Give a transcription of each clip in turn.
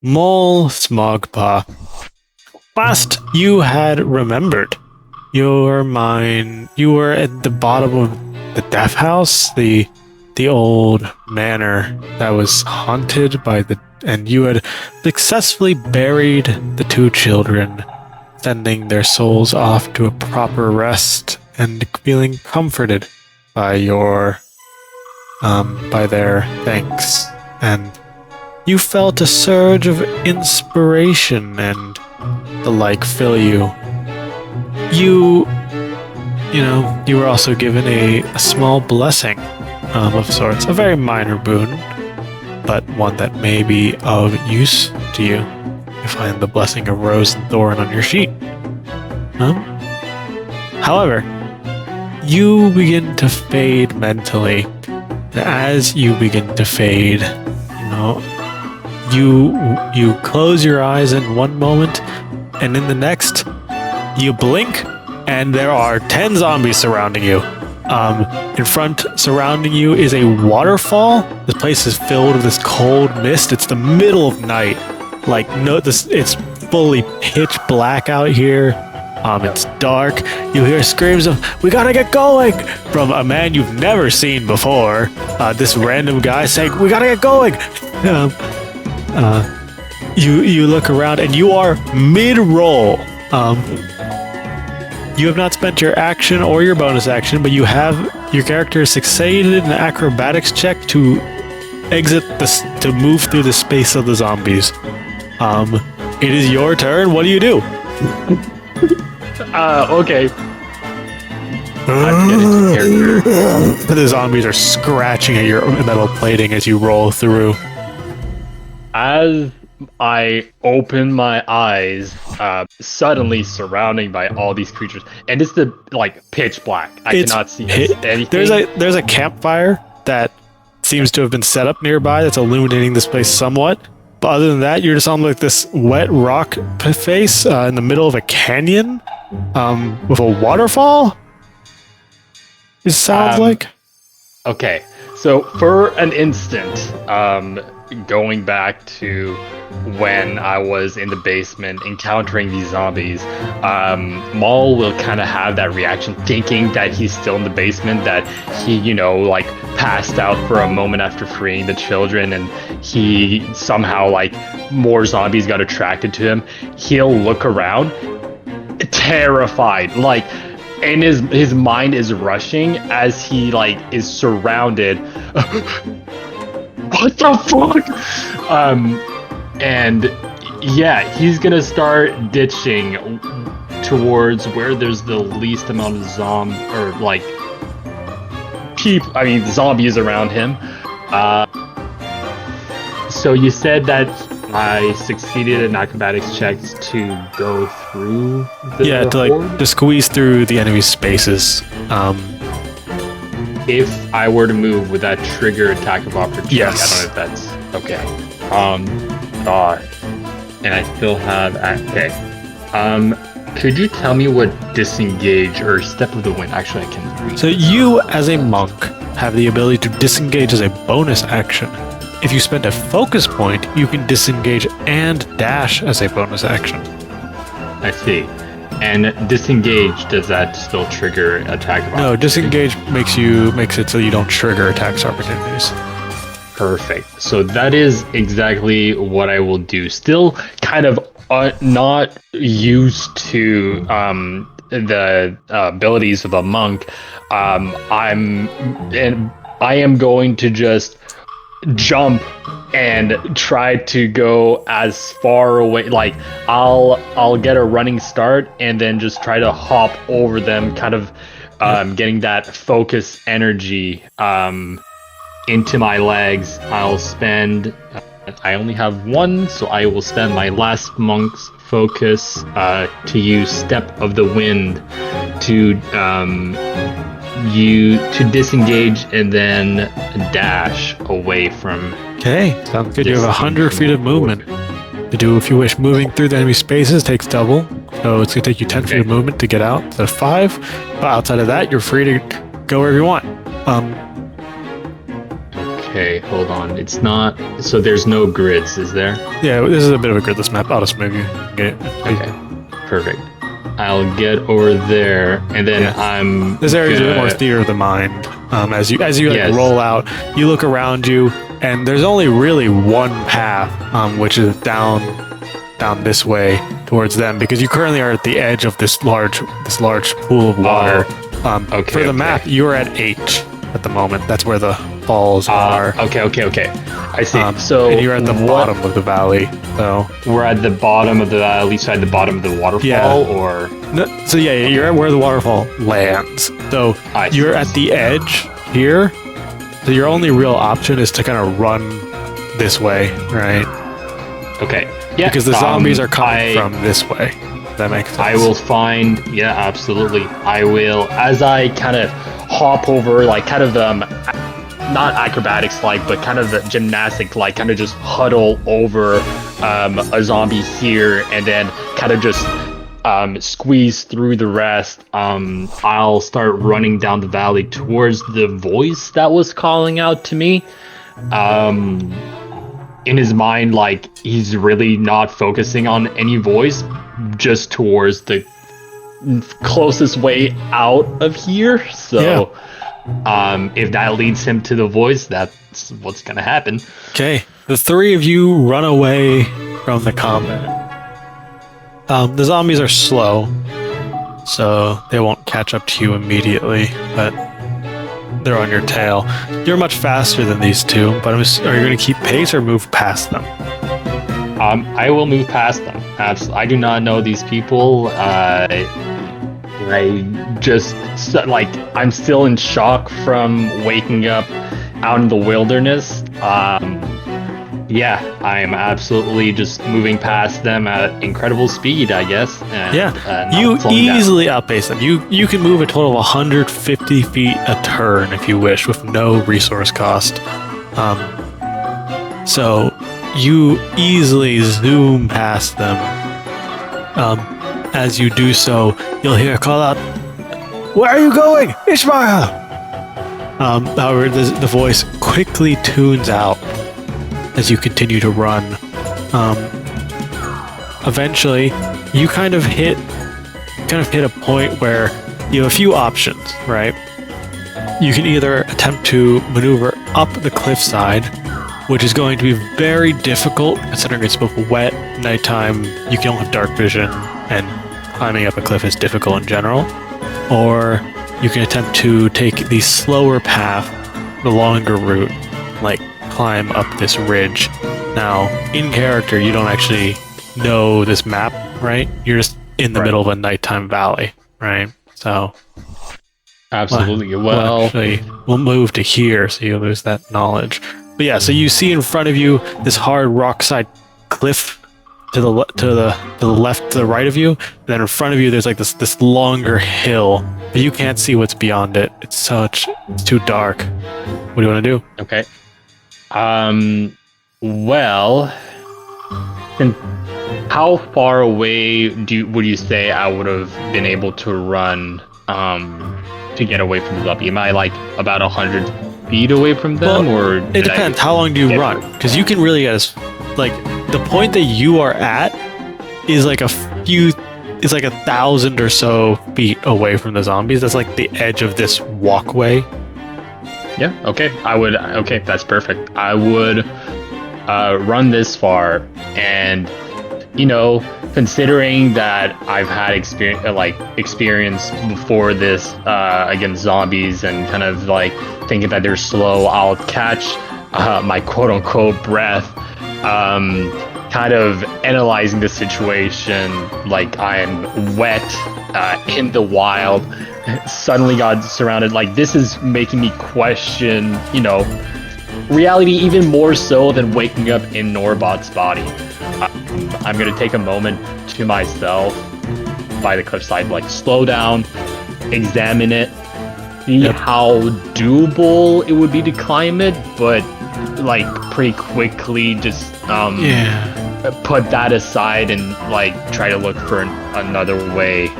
Mol Smogpaw. Last you had remembered, your mind, you were at the bottom of the death house, the old manor that was haunted by and you had successfully buried the two children, sending their souls off to a proper rest and feeling comforted by by their thanks. And you felt a surge of inspiration and the like fill you. You were also given a small blessing of sorts, a very minor boon, but one that may be of use to you. You find the blessing of rose and thorn on your sheet. However, you begin to fade mentally, and as you begin to fade, you close your eyes in one moment, and in the next, you blink, and there are 10 zombies surrounding you. In front, surrounding you, is a waterfall. This place is filled with this cold mist. It's the middle of night. It's fully pitch black out here. It's dark. You hear screams of, "We gotta get going!" from a man you've never seen before. This random guy saying, "We gotta get going!" You look around and you are mid-roll. You have not spent your action or your bonus action, but your character has succeeded in an acrobatics check to to move through the space of the zombies. It is your turn. What do you do? Okay. I'm getting character. The zombies are scratching at your metal plating as you roll through. As I open my eyes, suddenly surrounded by all these creatures, and it's pitch black. I cannot see anything. There's a campfire that seems to have been set up nearby that's illuminating this place somewhat. But other than that, you're just on this wet rock face in the middle of a canyon with a waterfall. It sounds like. Okay, so for an instant, going back to when I was in the basement encountering these zombies, Mol will kind of have that reaction, thinking that he's still in the basement, that he, passed out for a moment after freeing the children, and he somehow, more zombies got attracted to him. He'll look around, terrified, and his mind is rushing as he, is surrounded. What the fuck? And yeah, he's gonna start ditching towards where there's the least amount of zombies around him. So you said that I succeeded in acrobatics checks to go through the horde? To squeeze through the enemy spaces. If I were to move, would that trigger attack of opportunity? Yes. I don't know if that's okay. And I still have okay. Could you tell me what disengage or step of the wind? Actually, I can read. So you, as a monk, have the ability to disengage as a bonus action. If you spend a focus point, you can disengage and dash as a bonus action. I see. And disengage, does that still trigger attack of opportunity? No, disengage makes it so you don't trigger attacks opportunities. Perfect. So that is exactly what I will do. Still kind of not used to the abilities of a monk. I am going to just jump and try to go as far away. I'll get a running start and then just try to hop over them, kind of getting that focus energy into my legs. I'll spend. I only have one, so I will spend my last monk's focus to use Step of the Wind to disengage and then dash away from. Okay, sounds good. You have 100 feet of movement to do if you wish. Moving through the enemy spaces takes double, so it's gonna take you 10 feet of movement to get out. So 5. But outside of that, you're free to go wherever you want. Okay, hold on. It's not. So there's no grids, is there? Yeah, this is a bit of a gridless map. I'll just move you. Get it. Okay, perfect. I'll get over there, and then This area is a bit more theater of the mind. As you like roll out, you look around you, and there's only really one path, which is down this way towards them, because you currently are at the edge of this large pool of water. For the map, you're at H at the moment. That's where the falls are. Okay. I see. And you're at the bottom of the valley. So we're at the bottom of the valley, so at the bottom of the waterfall, or you're at where the waterfall lands. So you're at the edge here. So your only real option is to kind of run this way, right? Okay. Yeah. Because the zombies are coming from this way. That makes sense. I will find. Yeah, absolutely. I will, as I kind of hop over, like kind of not acrobatics like, but kind of the gymnastic like, kind of just huddle over a zombie here, and then kind of just squeeze through the rest. I'll start running down the valley towards the voice that was calling out to me. In his mind, like, he's really not focusing on any voice, just towards the closest way out of here. So if that leads him to the voice, that's what's gonna happen. Okay, the three of you run away from the combat. The zombies are slow, so they won't catch up to you immediately, but they're on your tail. You're much faster than these two, but are you going to keep pace or move past them? I will move past them. I do not know these people. I just, like, I'm still in shock from waking up out in the wilderness. I am absolutely just moving past them at incredible speed, I guess. You easily outpace them. You can move a total of 150 feet a turn if you wish, with no resource cost. So you easily zoom past them. As you do so, you'll hear a call out, "Where are you going, Ishmael?" However, the voice quickly tunes out as you continue to run. Eventually, you kind of hit a point where you have a few options, right? You can either attempt to maneuver up the cliffside, which is going to be very difficult considering it's both wet, nighttime, you can only have dark vision, and climbing up a cliff is difficult in general. Or you can attempt to take the slower path, the longer route, like climb up this ridge. Now, in character, you don't actually know this map, right? You're just in the middle of a nighttime valley, right? So absolutely. We'll move to here so you lose that knowledge. But yeah, so you see in front of you this hard rockside cliff to the left, to the right of you. And then in front of you, there's like this longer hill, but you can't see what's beyond it. It's too dark. What do you want to do? Okay. Well, and how far away would you say I would have been able to run to get away from the zombie? Am I like about 100 feet away from them, or it depends. How long do you run? Because you can really get like the point that you are at is like it's like 1,000 or so feet away from the zombies. That's like the edge of this walkway. Yeah, okay. Okay, that's perfect. I would run this far, and considering that I've had experience before this against zombies, and kind of like thinking that they're slow, I'll catch my quote-unquote breath, kind of analyzing the situation, like I'm wet in the wild, suddenly got surrounded. Like, this is making me question, reality even more so than waking up in Norbot's body. I'm gonna take a moment to myself by the cliffside, like slow down, examine it, see how doable it would be to climb it, but like pretty quickly just put that aside and like try to look for another way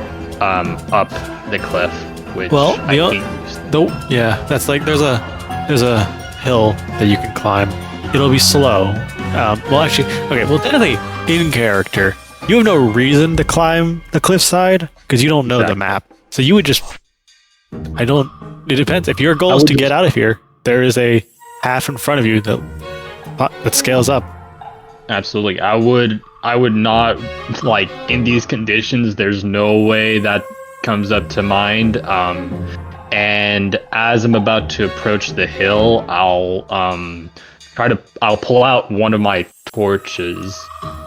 up the cliff. Which that's like there's a hill that you can climb. It'll be slow. Technically, in character, you have no reason to climb the cliffside because you don't know the map. So you would just. It depends. If your goal is to get out of here, there is a path in front of you that scales up. Absolutely. I would not, like, in these conditions, there's no way that comes up to mind. And as I'm about to approach the hill, I'll pull out one of my torches,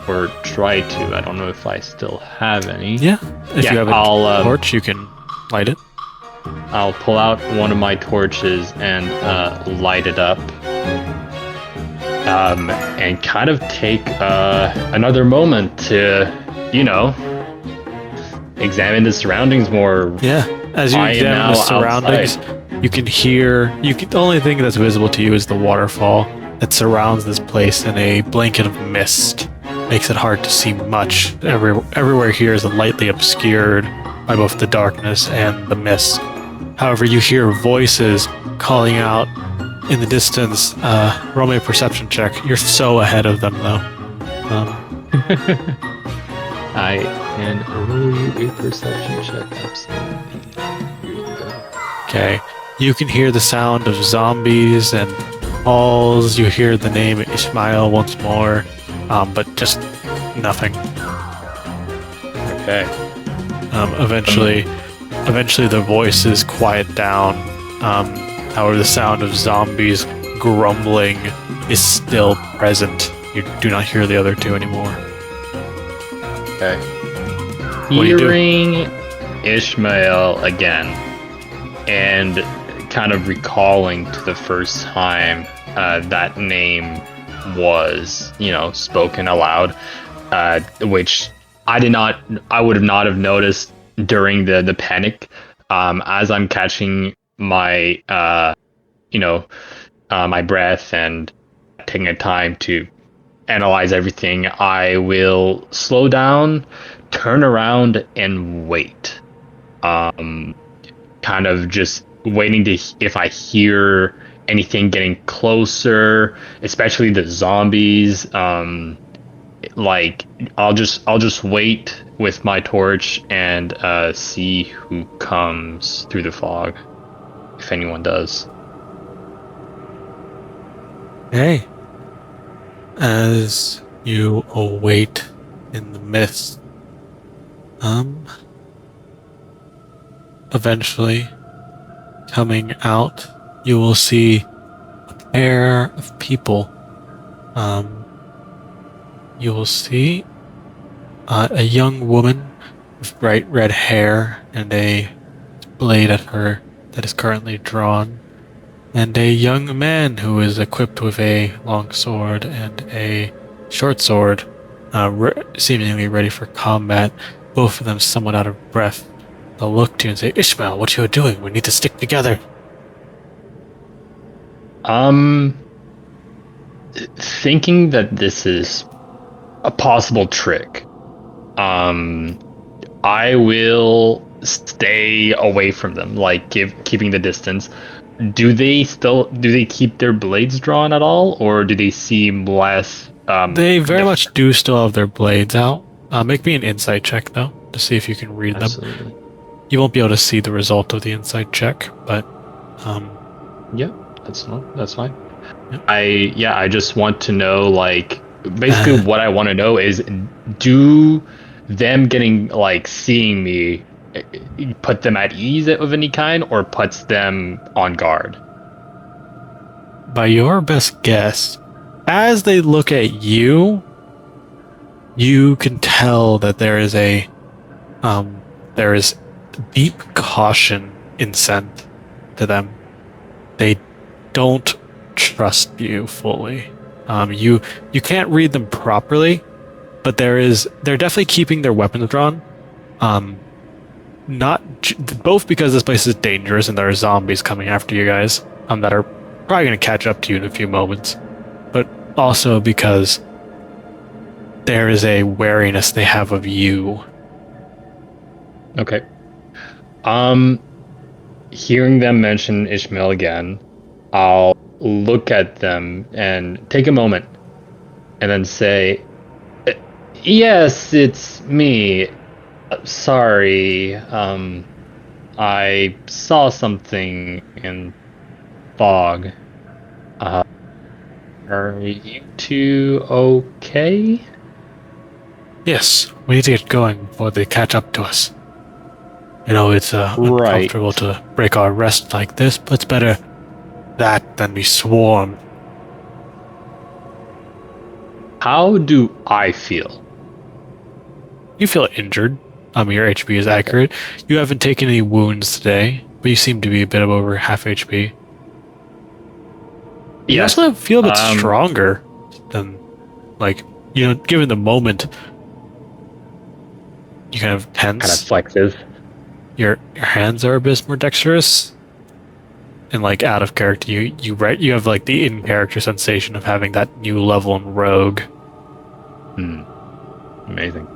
or try to. I don't know if I still have any. Yeah. If you have a torch, you can light it. I'll pull out one of my torches and light it up. And kind of take another moment to, examine the surroundings more. Yeah, as you examine the surroundings, you can hear. The only thing that's visible to you is the waterfall that surrounds this place in a blanket of mist. Makes it hard to see much. Everywhere here is lightly obscured by both the darkness and the mist. However, you hear voices calling out in the distance. Roll me a perception check. You're so ahead of them, though. I can roll you a perception check. Absolutely. Okay. You can hear the sound of zombies and halls. You hear the name Ishmael once more, but just nothing. Okay. Eventually the voices quiet down. However, the sound of zombies grumbling is still present. You do not hear the other two anymore. Okay. Hearing Ishmael again, and kind of recalling to the first time that name was, spoken aloud, which I would not have noticed during the panic. As I'm catching my my breath and taking a time to analyze everything, I will slow down, turn around, and wait. Kind of just waiting if I hear anything getting closer, especially the zombies. I'll just wait with my torch and see who comes through the fog, if anyone does. Hey, as you await in the mist, eventually coming out, you will see a pair of people. You will see a young woman with bright red hair and a blade at her that is currently drawn, and a young man who is equipped with a long sword and a short sword, seemingly ready for combat, both of them somewhat out of breath. They'll look to you and say, "Ishmael, what you are doing? We need to stick together." Thinking that this is a possible trick, I will stay away from them, like keeping the distance. Do they keep their blades drawn at all, or do they seem less? They very much do still have their blades out. Make me an insight check though, to see if you can read them. You won't be able to see the result of the insight check, but yeah, that's fine. Yeah. I just want to know, like, basically what I want to know is, do them getting, like, seeing me put them at ease of any kind, or puts them on guard? By your best guess, as they look at you, you can tell that there is deep caution in scent to them. They don't trust you fully. You can't read them properly, but they're definitely keeping their weapons drawn. Both because this place is dangerous and there are zombies coming after you guys that are probably going to catch up to you in a few moments, but also because there is a wariness they have of you. Okay. Hearing them mention Ishmael again, I'll look at them and take a moment and then say, "Yes, it's me. Sorry. I saw something in fog. Uh, are you two okay?" Yes, we need to get going before they catch up to us. You know, it's Right. uncomfortable to break our rest like this, but it's better that than be swarmed. How do I feel? You feel injured. Your HP is Okay. accurate. You haven't taken any wounds today, but you seem to be a bit of over half HP. You Yes. also feel a bit stronger than, like, given the moment, you kind of tense. Kind of flexes. Your hands are a bit more dexterous, and like out of character, you have like the in character sensation of having that new level in Rogue. Amazing.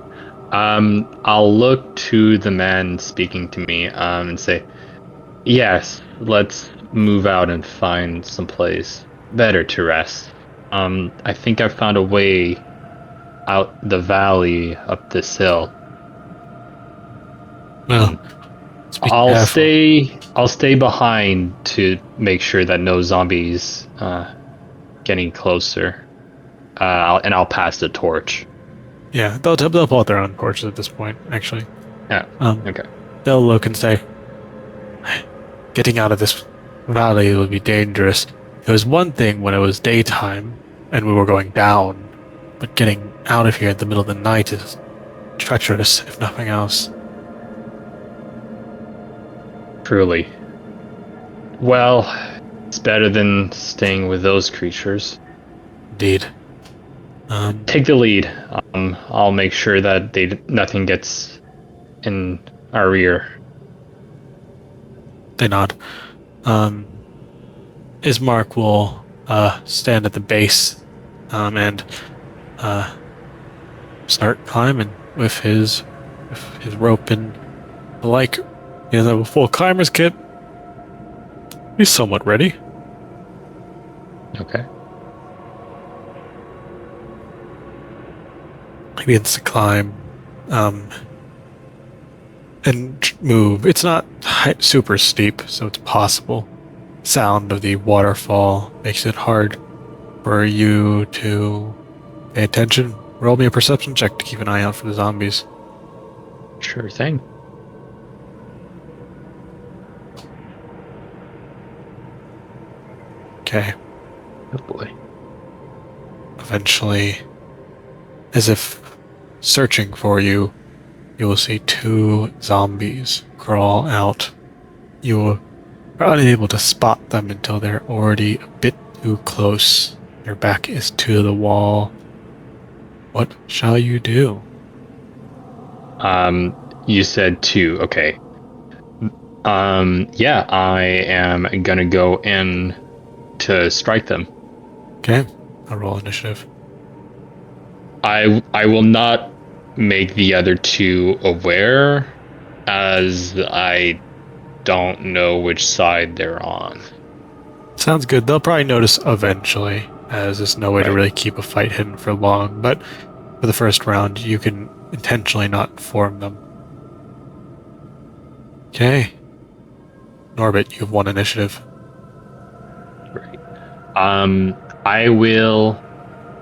I'll look to the man speaking to me and say, "Yes, let's move out and find someplace better to rest. I think I found a way out the valley up this hill. Well, I'll stay behind to make sure that no zombies getting closer. I'll pass the torch." Yeah, they'll pull out their own torches at this point. Actually, Yeah. Okay. they'll look and say, "Getting out of this valley will be dangerous. It was one thing when it was daytime and we were going down, but getting out of here in the middle of the night is treacherous, if nothing else." Truly. Well, it's better than staying with those creatures. Indeed. Take the lead. I'll make sure that nothing gets in our rear. They nod. Ismark will stand at the base and start climbing with his rope and the like. He has a full climber's kit. He's somewhat ready. Okay. He begins to climb and move. It's not super steep, so it's possible. Sound of the waterfall makes it hard for you to pay attention. Roll me a perception check to keep an eye out for the zombies. Sure thing. Okay. Oh boy. Eventually, as if searching for you, you will see two zombies crawl out. You are unable to spot them until they're already a bit too close. Your back is to the wall. What shall you do? You said two. Okay. Yeah, I am gonna go in to strike them. Okay, I'll roll initiative. I will not make the other two aware, as I don't know which side they're on. Sounds good. They'll probably notice eventually, as there's no way to really keep a fight hidden for long, but for the first round, you can intentionally not inform them. Okay. Norbit, you have one initiative. Right. I will.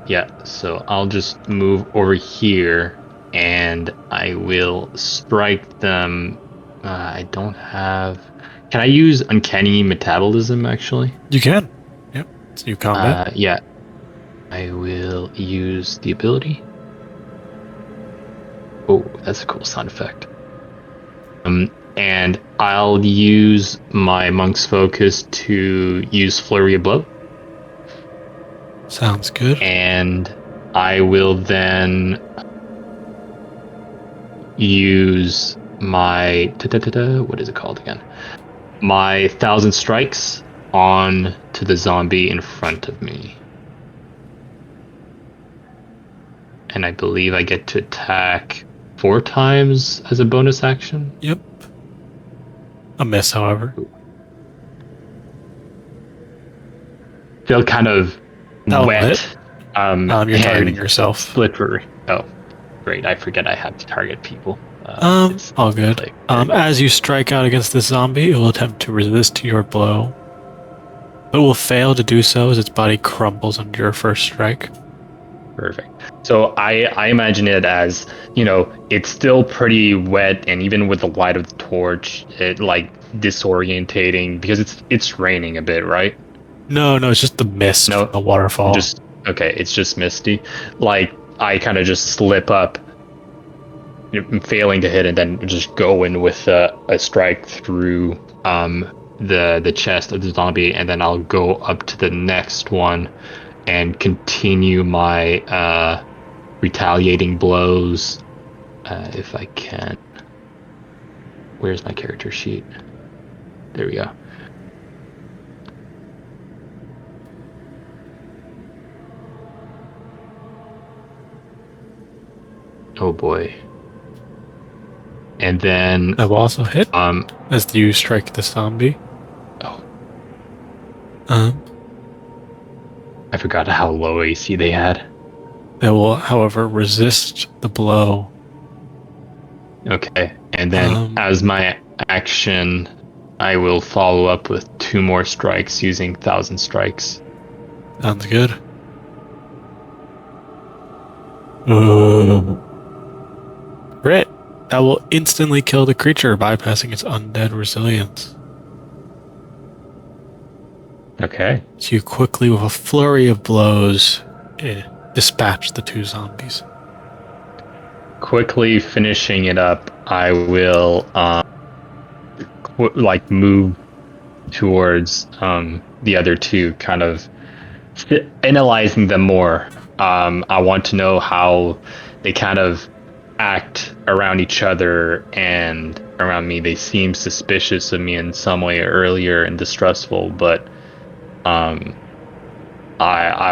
Yeah. So I'll just move over here, and I will strike them. I don't have. Can I use Uncanny Metabolism actually? You can. Yep. It's new combat. Yeah. I will use the ability. Oh, that's a cool sound effect. And I'll use my Monk's Focus to use Flurry of Blow. Sounds good. And I will then use my what is it called again? My 1,000 Strikes on to the zombie in front of me. And I believe I get to attack 4 times as a bonus action. Yep. A miss, however. still kind of That'll wet. hit. You're targeting And yourself. slippery. Oh, great! I forget I have to target people. It's All good. like, As you strike out against this zombie, it will attempt to resist your blow, but will fail to do so as its body crumbles under your first strike. perfect. So I imagine it as, it's still pretty wet, and even with the light of the torch, it like disorientating because it's raining a bit, right? No, it's just the mist No, from the waterfall. Okay, it's just misty. Like I kind of just slip up, failing to hit, and then just go in with a strike through the chest of the zombie, and then I'll go up to the next one and continue my retaliating blows if I can. Where's my character sheet? There we go. Oh boy. And then That will also hit as you strike the zombie. Oh, Um, I forgot how low AC they had. They will, however, resist the blow. Okay, and then as my action, I will follow up with 2 more strikes using 1,000 strikes. Sounds good. Crit. That will instantly kill the creature, bypassing its undead resilience. Okay. So you quickly, with a flurry of blows, dispatch the 2 zombies. Quickly finishing it up, I will move towards the other 2, kind of analyzing them more. I want to know how they kind of act around each other and around me. They seem suspicious of me in some way earlier and distrustful, but I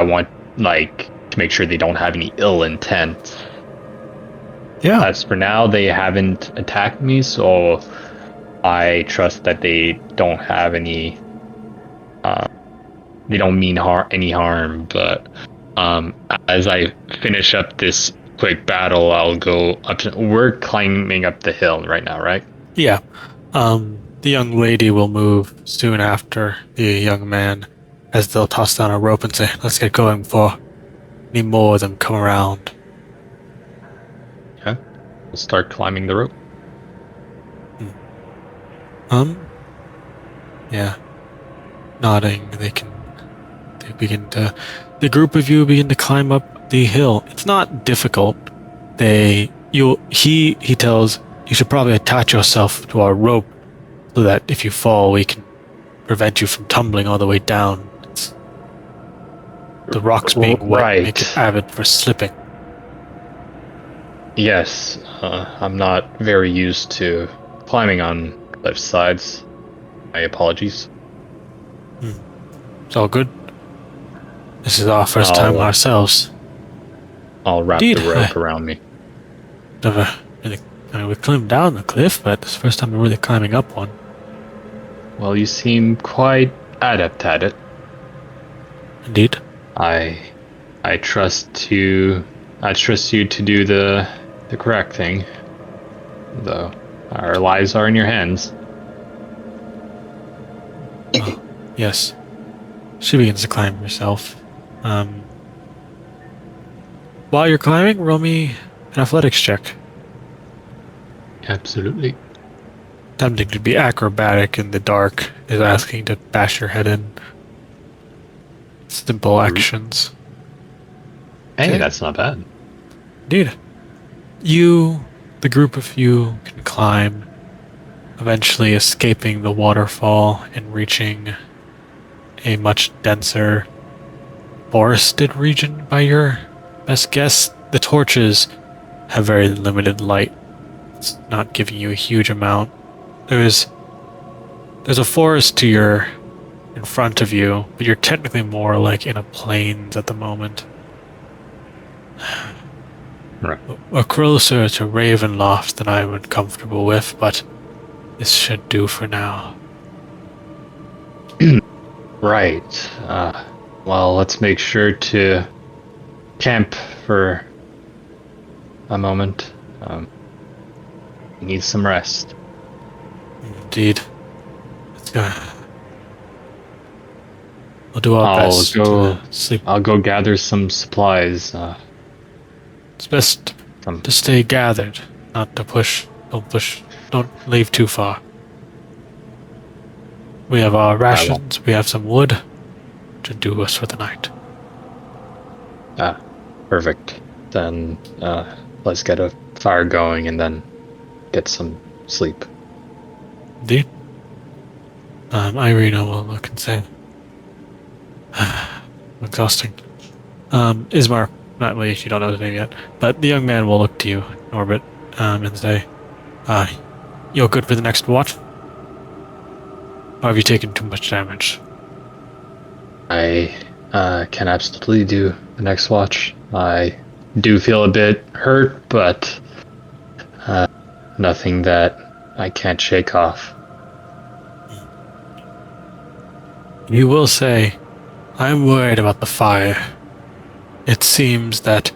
want to make sure they don't have any ill intent. Yeah. As for now, they haven't attacked me, so I trust that they don't have any. They don't mean any harm. But as I finish up this quick battle, I'll go up. We're climbing up the hill right now, right? Yeah. The young lady will move soon after the young man, as they'll toss down a rope and say, "Let's get going before any more of them come around." Yeah. We'll start climbing the rope. Yeah. Nodding, the group of you begin to climb up the hill. It's not difficult. He tells, "You should probably attach yourself to our rope so that if you fall, we can prevent you from tumbling all the way down. The rocks being wet make it avid for slipping." Yes, I'm not very used to climbing on cliff sides. My apologies. It's all good. This is our first time ourselves. I'll wrap the rope around me. Never really, we climbed down the cliff, but it's the first time we're really climbing up one. Well, you seem quite adept at it. Indeed. I trust you. I trust you to do the correct thing. Though our lives are in your hands. Yes. She begins to climb herself. While you're climbing, roll me an athletics check. Absolutely. Tempting to be acrobatic in the dark is asking to bash your head in. Simple actions. Hey, that's not bad. Indeed. The group of you can climb, eventually escaping the waterfall and reaching a much denser forested region by your best guess. The torches have very limited light. It's not giving you a huge amount. There's a forest in front of you, but you're technically more like in a plains at the moment. Right. We're closer to Ravenloft than I would comfortable with, but this should do for now. Right. Well, let's make sure to camp for a moment. Need some rest. Indeed. Let's go. We'll do our I'll best go. to sleep. I'll go gather some supplies. It's best Some to stay gathered, not to push. Don't push. Don't leave too far. We have our rations. We have some wood to do us for the night. perfect. Then let's get a fire going and then get some sleep. Indeed. Irina will look and say, exhausting. Ismar, not really, you don't know his name yet, but the young man will look to you, Norbit, and say, you're good for the next watch? Or have you taken too much damage? I can absolutely do the next watch. I do feel a bit hurt, but nothing that I can't shake off. You will say, I'm worried about the fire. It seems that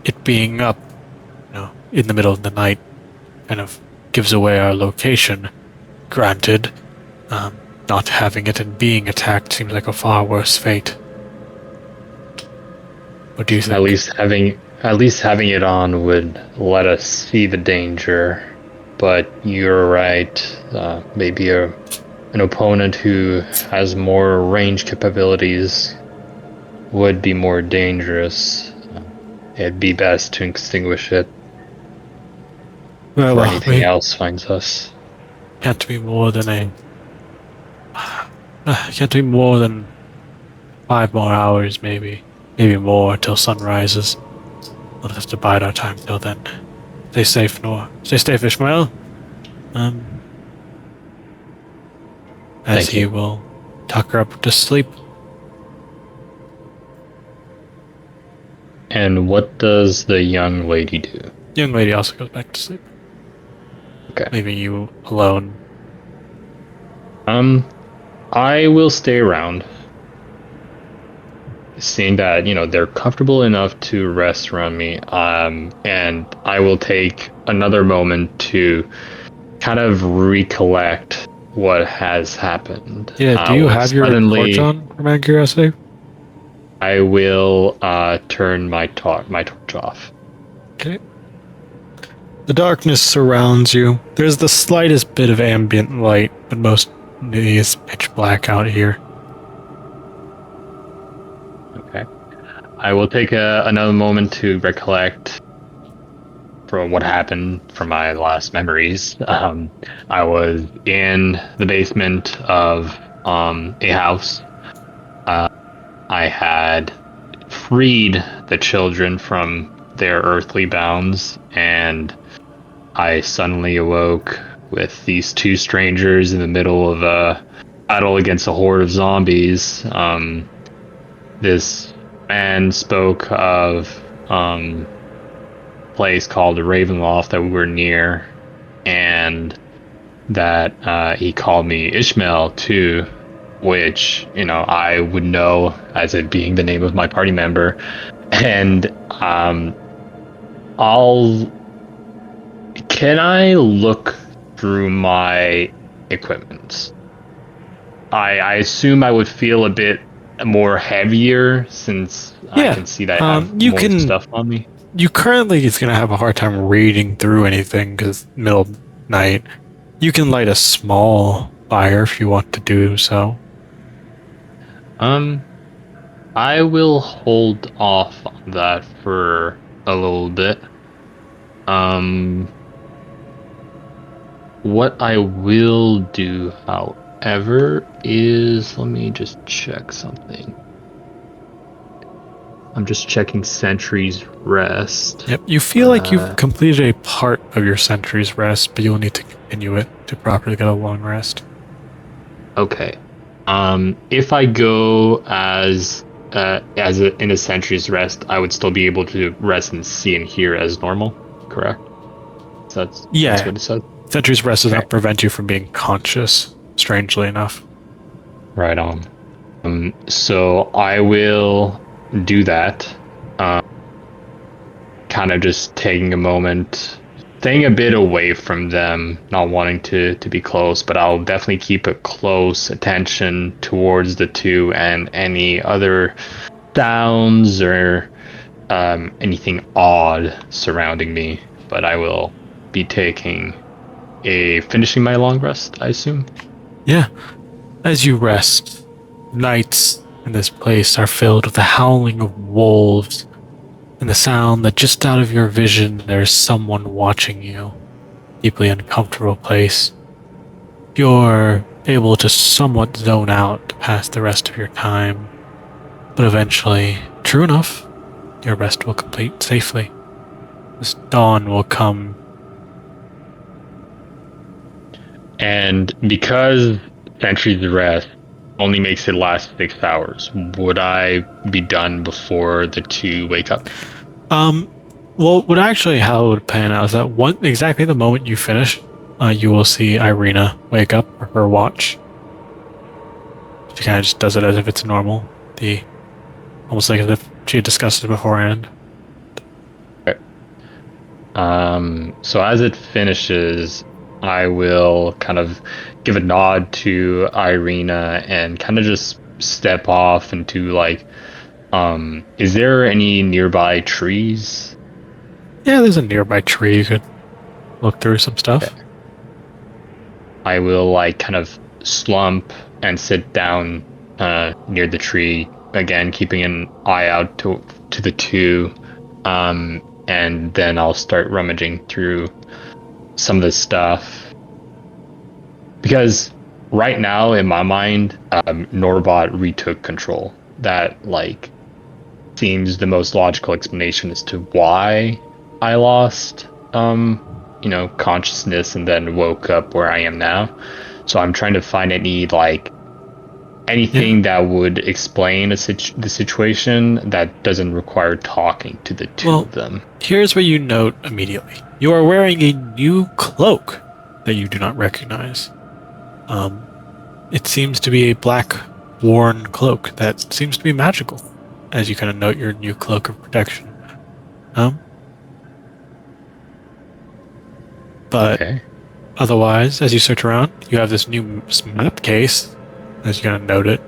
it being up, in the middle of the night kind of gives away our location. Granted, not having it and being attacked seems like a far worse fate. What do you think? At least having it on would let us see the danger. But you're right. Maybe an opponent who has more range capabilities would be more dangerous. It'd be best to extinguish it before anything else finds us. Can't be more than 5 more hours, maybe more till sun rises. We'll have to bide our time till then. Stay safe, Ishmael. As he will tuck her up to sleep. And what does the young lady do? The young lady also goes back to sleep. Okay. Leaving you alone. I will stay around. Seeing that, they're comfortable enough to rest around me, and I will take another moment to kind of recollect what has happened. Yeah, do you have your torch on, from my curiosity? I will turn my torch off. Okay. The darkness surrounds you. There's the slightest bit of ambient light, but most is pitch black out here. Okay. I will take another moment to recollect from what happened from my last memories. I was in the basement of a house. I had freed the children from their earthly bounds, and I suddenly awoke with these two strangers in the middle of a battle against a horde of zombies. This man spoke of a place called the Ravenloft that we were near, and that he called me Ishmael too, which I would know as it being the name of my party member. And can I look through my equipment? I assume I would feel a bit more heavier since I can see that I have more stuff on me. You currently is going to have a hard time reading through anything because middle of night. You can light a small fire if you want to do so. I will hold off on that for a little bit. What I will do, however, is let me just check something. I'm just checking Sentry's Rest. Yep, you feel like you've completed a part of your Sentry's Rest, but you'll need to continue it to properly get a long rest. Okay. If I go in a Sentry's Rest, I would still be able to rest and see and hear as normal, correct? That's what it said. Sentry's Rest does not prevent you from being conscious, strangely enough. Right on. So I will do that. Kind of just taking a moment, staying a bit away from them, not wanting to be close, but I'll definitely keep a close attention towards the two and any other sounds or anything odd surrounding me. But I will be finishing my long rest, I assume. Yeah. As you rest, nights in this place are filled with the howling of wolves and the sound that just out of your vision there's someone watching you. Deeply uncomfortable place. You're able to somewhat zone out to pass the rest of your time, but eventually, true enough, your rest will complete safely. This dawn will come. And because Sentry's rest only makes it last 6 hours, would I be done before the two wake up? Well, how it would pan out is that exactly the moment you finish, you will see Irina wake up for her watch. She kind of just does it as if it's normal. Almost like as if she had discussed it beforehand. Okay. So as it finishes, I will kind of give a nod to Irina and kind of just step off into is there any nearby trees? Yeah, there's a nearby tree. You could look through some stuff. Okay. I will kind of slump and sit down near the tree again, keeping an eye out to the two, and then I'll start rummaging through some of the stuff, because right now in my mind, Norbit retook control. That seems the most logical explanation as to why I lost consciousness and then woke up where I am now. So I'm trying to find anything that would explain the situation that doesn't require talking to the two of them. Here's where you note immediately. You are wearing a new cloak that you do not recognize. It seems to be a black worn cloak that seems to be magical, as you kind of note your new cloak of protection. But okay. Otherwise, as you search around, you have this new map case, as you kind of note it.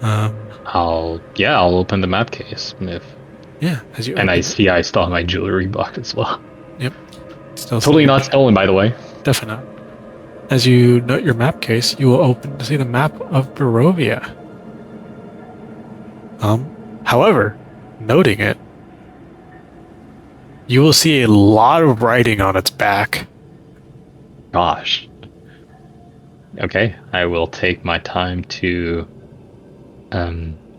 I'll open the map case I see I still have my jewelry box as well. Yep. Still totally not stolen, by the way. Definitely not. As you note your map case, you will open to see the map of Barovia. However, noting it, you will see a lot of writing on its back. Gosh. Okay, I will take my time to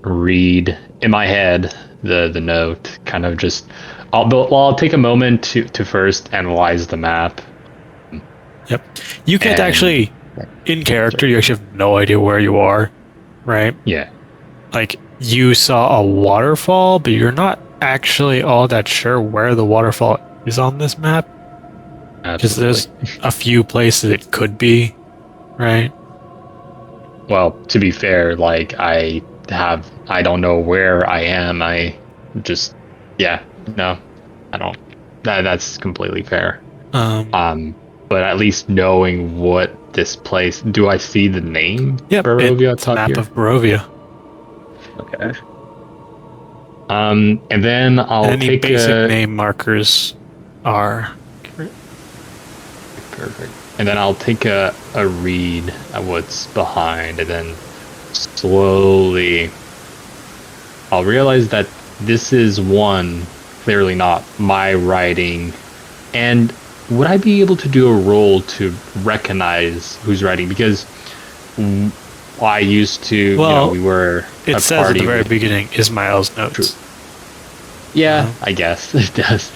read in my head the note. Kind of just, I'll take a moment to first analyze the map. Yep. You can't actually, in character, you actually have no idea where you are, right? Yeah. You saw a waterfall, but you're not actually all that sure where the waterfall is on this map. Because there's a few places it could be, right? Well, to be fair, I don't know where I am. I don't. That's completely fair. But at least knowing what this place, do I see the name? Yep, Barovia it's a map of Barovia. Okay. And then I'll take basic name markers are perfect. And then I'll take a read at what's behind, and then slowly I'll realize that this is clearly not my writing. And would I be able to do a roll to recognize who's writing? Because I used to, we were it says at the very beginning, Ishmael's notes. True. Yeah, I guess it does.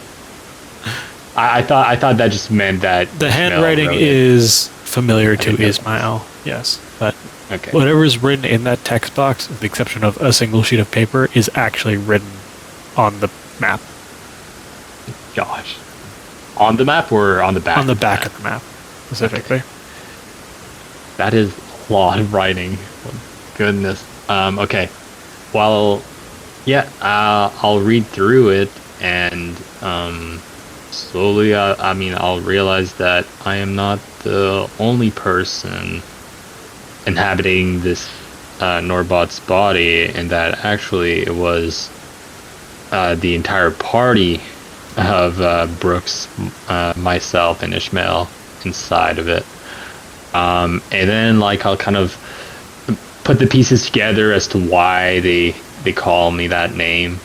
I thought that just meant that the handwriting is familiar to Ishmael, yes, but okay. Whatever is written in that text box, with the exception of a single sheet of paper, is actually written on the map. Gosh. On the map or on the back? On the back of the map, specifically. Okay. That is a lot of writing. goodness. Okay. Well, yeah, I'll read through it, and slowly, I'll realize that I am not the only person inhabiting this Norbot's body, and that actually it was the entire party of Brooks, myself, and Ishmael inside of it. And then, like, I'll kind of put the pieces together as to why they call me that name.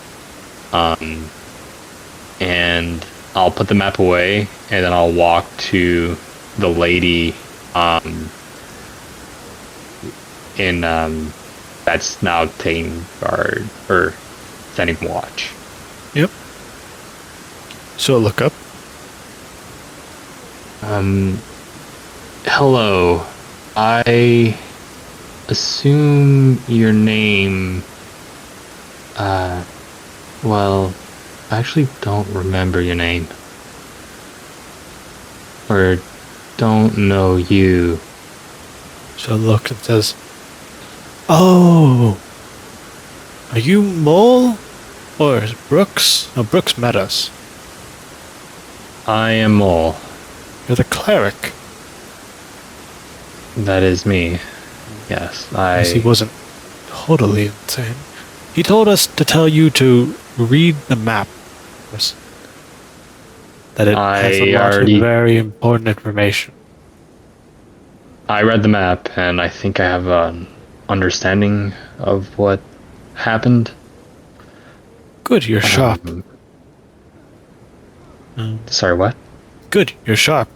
And I'll put the map away, and then I'll walk to the lady in that's now taking guard or standing watch. Yep. So look up. Hello. I assume your name. Well, I actually don't remember your name. Or don't know you. So look and says, "Oh, are you Mol? Or is Brooks? No, Brooks met us. I am Mol. You're the cleric." That is me. Yes, Because he wasn't totally insane. He told us to tell you to read the map. That it has a lot of very important information. I read the map, and I think I have an understanding of what happened. Good, you're sharp. Sorry, what? Good, you're sharp.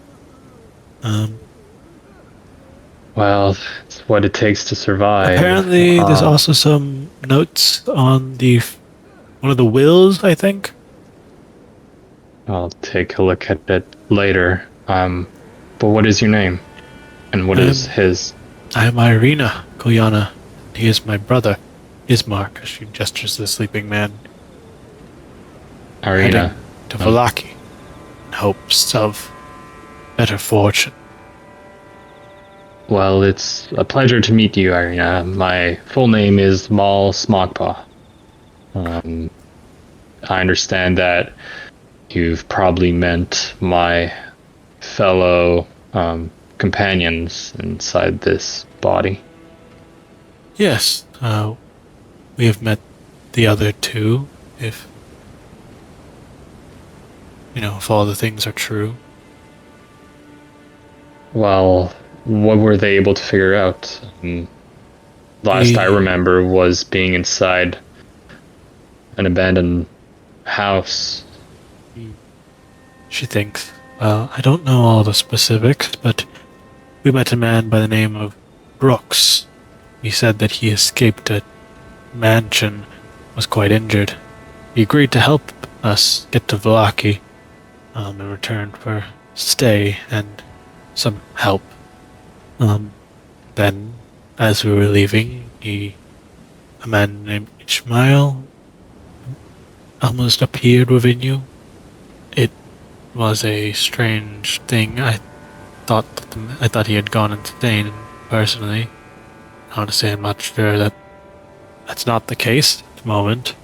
Well, it's what it takes to survive. Apparently, there's also some notes on one of the wills, I think. I'll take a look at it later. But what is your name? And what is his? I am Irina Kolyana. He is my brother, Ismark, as she gestures to the sleeping man. Irina. Heading to Vallaki, in hopes of better fortune. Well, it's a pleasure to meet you, Irina. My full name is Mol Smogpaw. I understand that you've probably met my fellow companions inside this body. Yes, we have met the other two, if all the things are true. Well, what were they able to figure out? Last I remember was being inside an abandoned house. She thinks, well, I don't know all the specifics, but we met a man by the name of Brooks. He said that he escaped a mansion, was quite injured. He agreed to help us get to Vallaki in return for stay and some help. Then, as we were leaving, a man named Ishmael almost appeared within you. It was a strange thing. I thought he had gone insane, personally. Honestly, I'm not sure that that's not the case at the moment.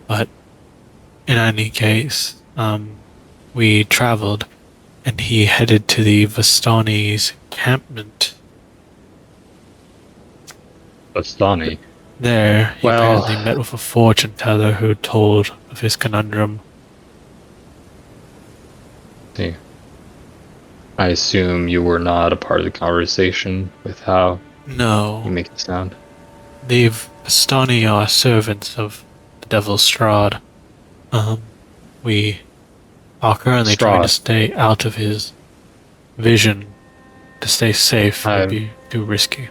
But in any case, we traveled, and he headed to the Vistani's encampment. Vistani? There, he apparently met with a fortune teller who told of his conundrum. See. I assume you were not a part of the conversation with how you make it sound. The Vistani are servants of the devil Strahd. We are currently trying to stay out of his vision. To stay safe would be too risky.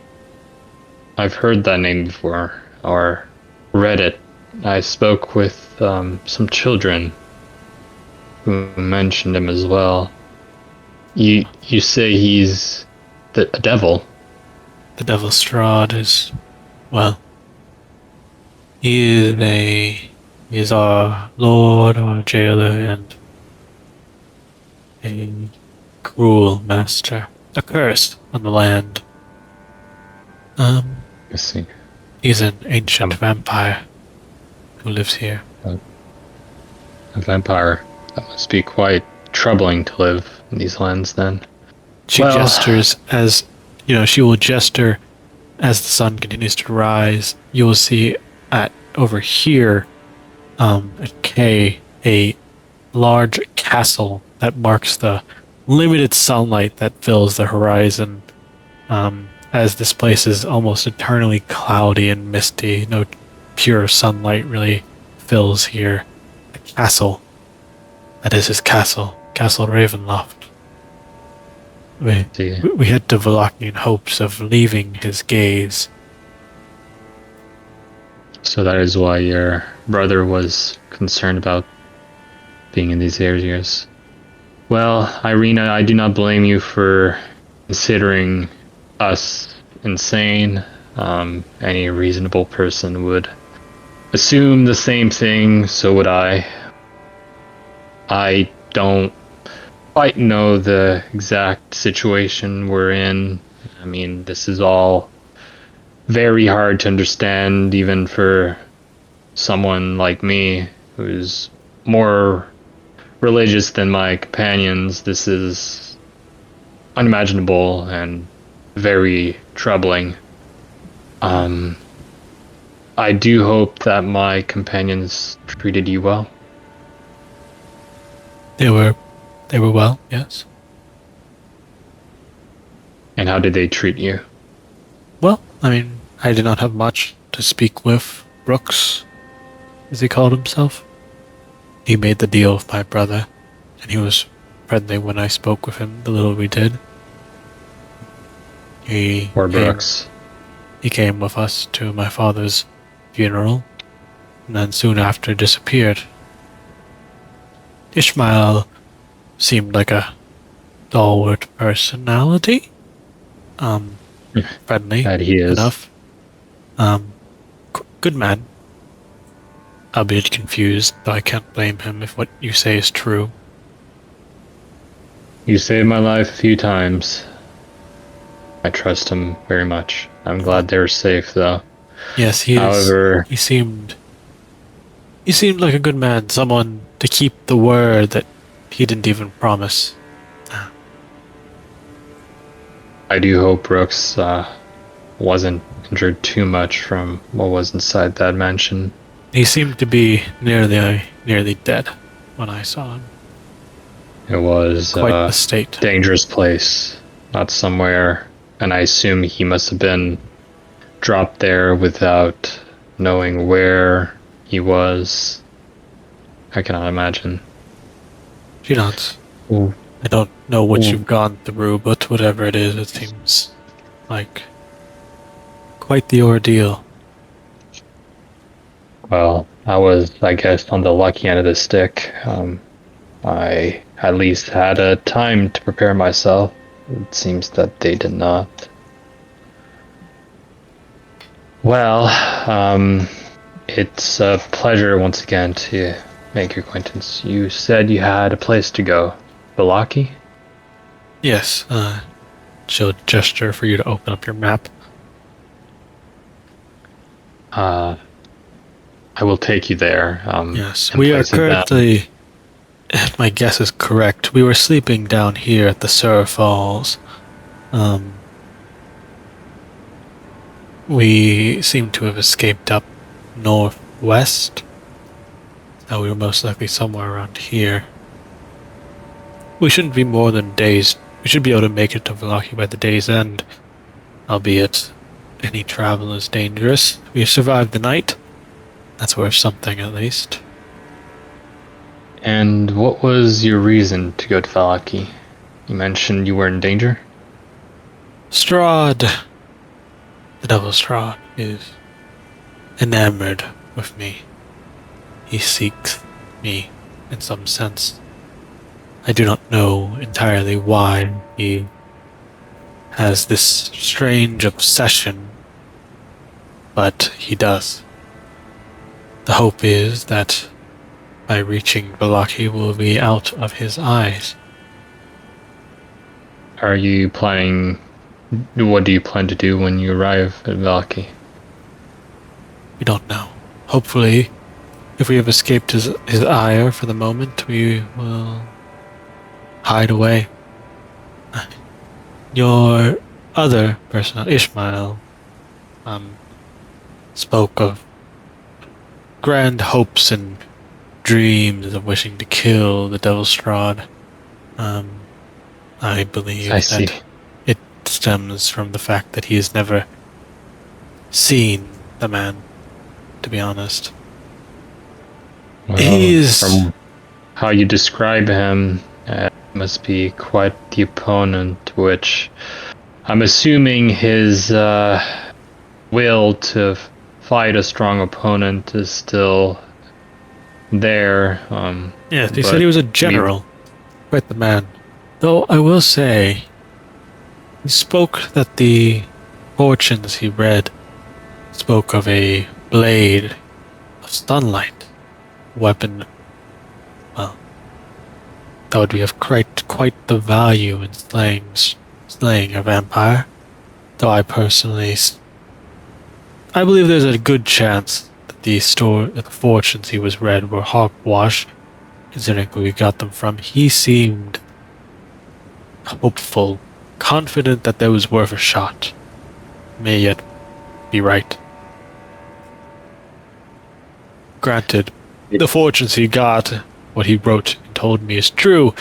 I've heard that name before, or read it. I spoke with some children who mentioned him as well. You say he's a devil? The devil Strahd is, well, he is our lord, our jailer, and a cruel master. A curse on the land. I see. He's an ancient vampire who lives here. A vampire. That must be quite troubling to live in these lands then. She gestures as, she will gesture as the sun continues to rise. You will see over here, at K, a large castle that marks the limited sunlight that fills the horizon, as this place is almost eternally cloudy and misty. No pure sunlight really fills here. A castle. That is his castle. Castle Ravenloft. We head to Vallaki in hopes of leaving his gaze. So that is why your brother was concerned about being in these areas. Well, Irina, I do not blame you for considering us insane. Any reasonable person would assume the same thing, so would I. I don't quite know the exact situation we're in. I mean, this is all very hard to understand, even for someone like me, who's more religious than my companions. This is unimaginable and very troubling. I do hope that my companions treated you well. They were well, yes. And how did they treat you? Well, I mean, I did not have much to speak with Brooks, as he called himself. He made the deal with my brother, and he was friendly when I spoke with him, the little we did. Or Brooks. He came with us to my father's funeral, and then soon after disappeared. Ishmael seemed like a stalwart personality. Friendly That he is. enough. Good man. Albeit confused, though I can't blame him if what you say is true. You saved my life a few times. I trust him very much. I'm glad they're safe, though. Yes, However, he seemed like a good man, someone to keep the word that he didn't even promise. I do hope Brooks wasn't injured too much from what was inside that mansion. He seemed to be nearly dead when I saw him. It was Quite a state. Dangerous place, not somewhere, and I assume he must have been dropped there without knowing where he was. I cannot imagine. She nods. Ooh. I don't know what you've gone through, but whatever it is, it seems like quite the ordeal. Well, I was, I guess, on the lucky end of the stick. I at least had a time to prepare myself. It seems that they did not. Well, it's a pleasure once again to make your acquaintance. You said you had a place to go. Vallaki? Yes, she'll gesture for you to open up your map. I will take you there. Yes, we are currently, if my guess is correct, we were sleeping down here at the Sur Falls. We seem to have escaped up northwest. So we were most likely somewhere around here. We shouldn't be more than days. We should be able to make it to Vallaki by the day's end, albeit any travel is dangerous. We survived the night. That's worth something, at least. And what was your reason to go to Vallaki? You mentioned you were in danger? Strahd, the Devil Strahd, is enamored with me. He seeks me in some sense. I do not know entirely why he has this strange obsession, but he does. The hope is that by reaching Vallaki we'll be out of his eyes. What do you plan to do when you arrive at Vallaki? We don't know. Hopefully, if we have escaped his ire for the moment, we will hide away. Your other person, Ishmael, spoke of grand hopes and dreams of wishing to kill the Devil Strahd. I believe I see. that it stems from the fact that he has never seen the man, to be honest. Well, He is... from how you describe him, must be quite the opponent, which I'm assuming his will to fight a strong opponent is still there. Yes, he said he was a general. Quite the man. Though I will say, he spoke that the fortunes he read spoke of a blade of sunlight, weapon, well, that would be of quite the value in slaying a vampire. Though I personally, I believe there's a good chance that the fortunes he was read were hogwash, considering where we got them from. He seemed hopeful, confident that there was worth a shot. May yet be right. Granted, the fortunes he got, what he wrote and told me is true,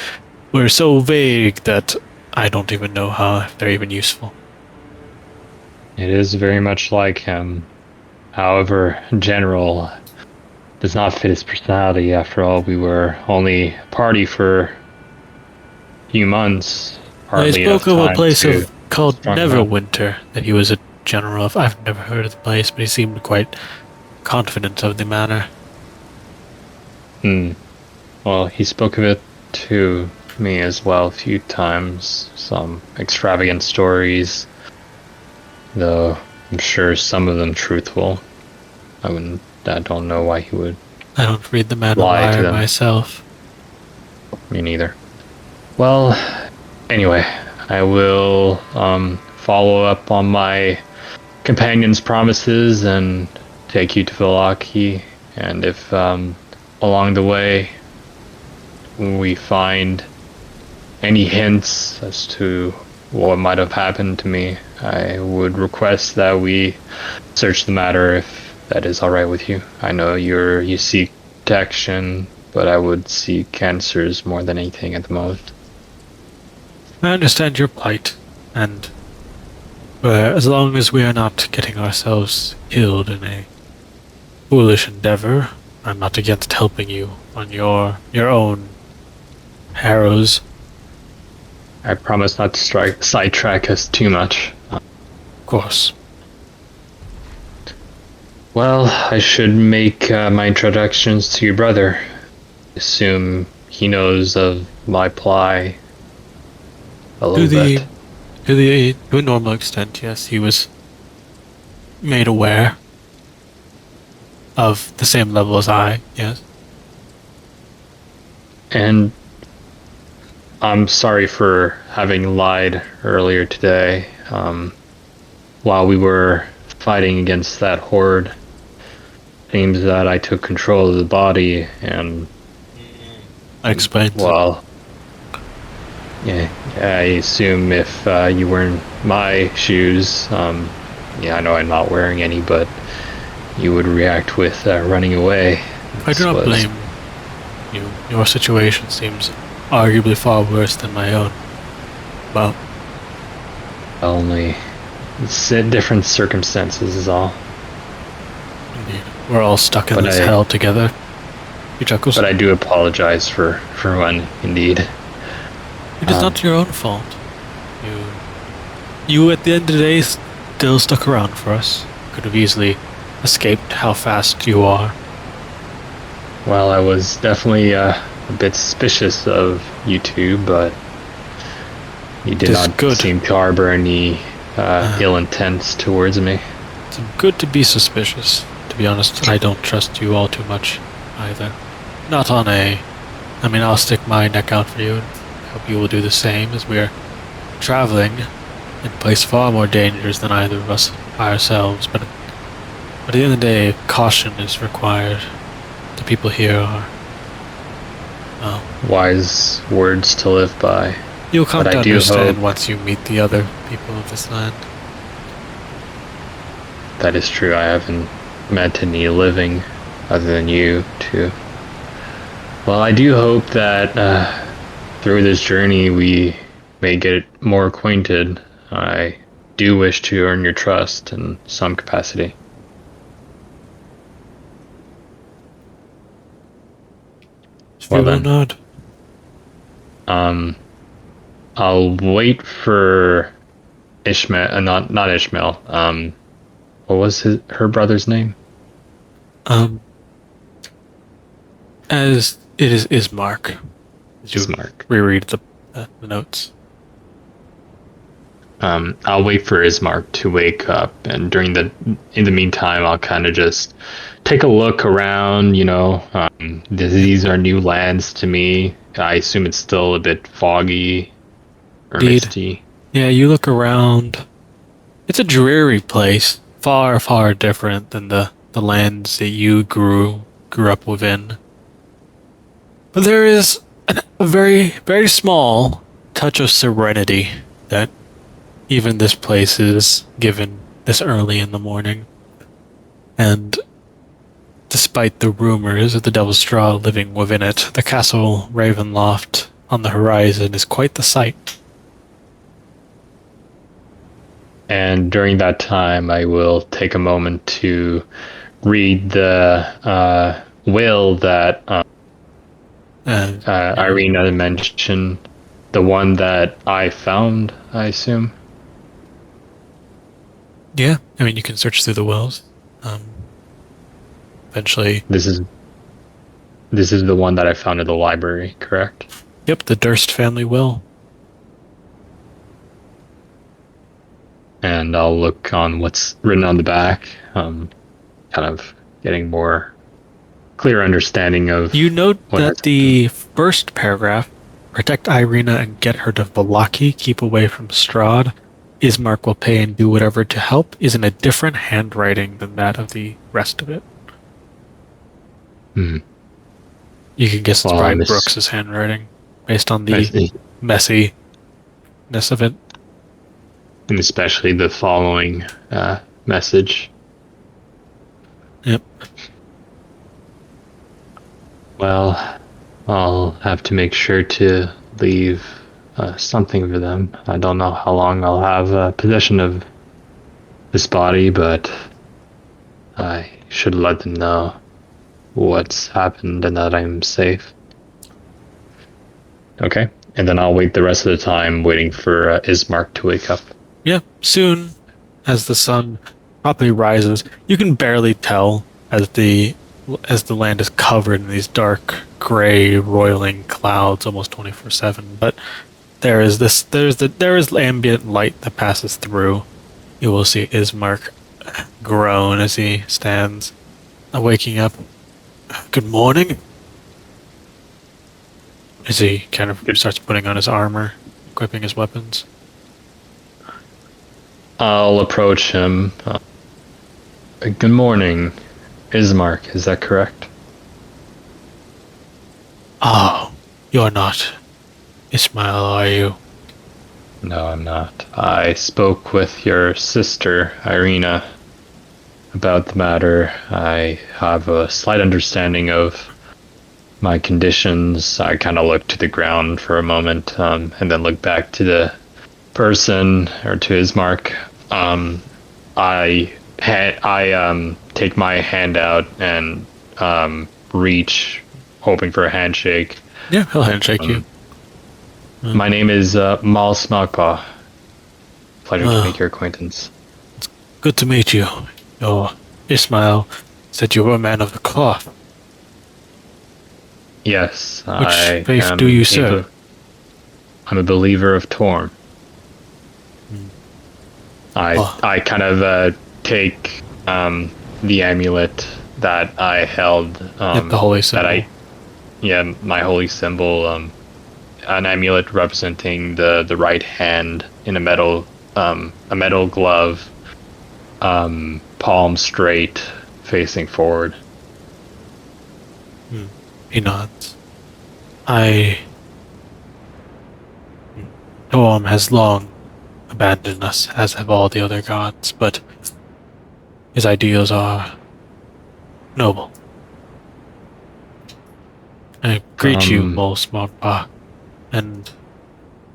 were so vague that I don't even know how they're even useful. It is very much like him. However, general does not fit his personality. After all, we were only a party for a few months. I spoke of a place called strong Neverwinter that he was a general of. I've never heard of the place, but he seemed quite confident of the manner. Well, he spoke of it to me as well a few times. Some extravagant stories, though I'm sure some of them truthful. I don't know why he would. I don't read the man a Lie to liar them. myself. Me neither. Well, anyway, I will follow up on my companion's promises and take you to Vallaki. And if along the way we find any hints as to what might have happened to me, I would request that we search the matter, if that is alright with you. I know you seek protection, but I would seek answers more than anything at the moment. I understand your plight, and as long as we are not getting ourselves killed in a foolish endeavor, I'm not against helping you on your own harrows. I promise not to sidetrack us too much. Of course. Well, I should make my introductions to your brother. Assume he knows of my ply a little bit. To a normal extent, yes, he was made aware of the same level as I, yes. And I'm sorry for having lied earlier today. While we were fighting against that horde, seems that I took control of the body, and I explained. well, yeah, I assume if you were in my shoes, yeah, I know I'm not wearing any, but you would react with running away. I do not blame you. Your situation seems arguably far worse than my own. Well, only it's in different circumstances is all. indeed. We're all stuck in this hell together. He chuckles. But I do apologize for one, indeed. It is not your own fault. You at the end of the day still stuck around for us. Could have easily escaped how fast you are. Well, I was definitely a bit suspicious of you two, but you did not seem to harbor any ill intents towards me. It's good to be suspicious. To be honest, I don't trust you all too much either. Not on a... I mean, I'll stick my neck out for you and hope you will do the same, as we are traveling in a place far more dangerous than either of us ourselves, but But at the end of the day, caution is required. The people here are... well, Wise words to live by. you'll come But to I do understand hope- once you meet the other people of this land. That is true. I haven't met any living other than you two. Well, I do hope that through this journey we may get more acquainted. I do wish to earn your trust in some capacity. Well Well then. nod. I'll wait for Ishmael. Not Ishmael. What was her brother's name? As it is Ismark. As you Ismark. reread the notes. I'll wait for Ismark to wake up, and in the meantime, I'll kind of just take a look around. These are new lands to me. I assume it's still a bit foggy or Indeed. misty. Yeah, you look around. It's a dreary place, far, far different than the lands that you grew up within. But there is a very, very small touch of serenity that even this place is given this early in the morning. And despite the rumors of the Devil's Straw living within it, the castle Ravenloft on the horizon is quite the sight. And during that time, I will take a moment to read the will that Irina mentioned, the one that I found, I assume. Yeah, I mean, you can search through the wills. Eventually... This is the one that I found at the library, correct? Yep, the Durst family will. And I'll look on what's written on the back, kind of getting more clear understanding of... You note what that has the first paragraph, protect Irina and get her to Vallaki, keep away from Strahd, Ismark will pay and do whatever to help, is in a different handwriting than that of the rest of it. Hmm. You can guess it's Well, Brian Miss- Brooks' handwriting, based on the Messy. messiness of it. And especially the following message. Yep. Well, I'll have to make sure to leave something for them. I don't know how long I'll have possession of this body, but I should let them know what's happened and that I'm safe. Okay, and then I'll wait the rest of the time waiting for Ismark to wake up. Yeah, soon, as the sun probably rises, you can barely tell as the land is covered in these dark, gray, roiling clouds almost 24/7. But there is ambient light that passes through. You will see Ismark groan as he stands, waking up. Good morning. As he kind of starts putting on his armor, equipping his weapons. I'll approach him. Good morning, Ismark, is that correct? Oh, you're not Ishmael, are you? No, I'm not. I spoke with your sister, Irina, about the matter. I have a slight understanding of my conditions. I kind of look to the ground for a moment, and then look back to the person, or to Ismark. I take my hand out and reach, hoping for a handshake. Yeah, he'll handshake you. My name is Mol Smogpaw. Pleasure to make your acquaintance. Good to meet you. Your Ishmael said you were a man of the cloth. Yes, Which faith do you serve? I'm a believer of Torm. I kind of take the amulet that I held. The holy symbol. My holy symbol. An amulet representing the right hand in a metal glove. palms straight, facing forward. He nods. Noam has long abandoned us, as have all the other gods, but his ideals are noble. I greet you, Mol Smogpaw, and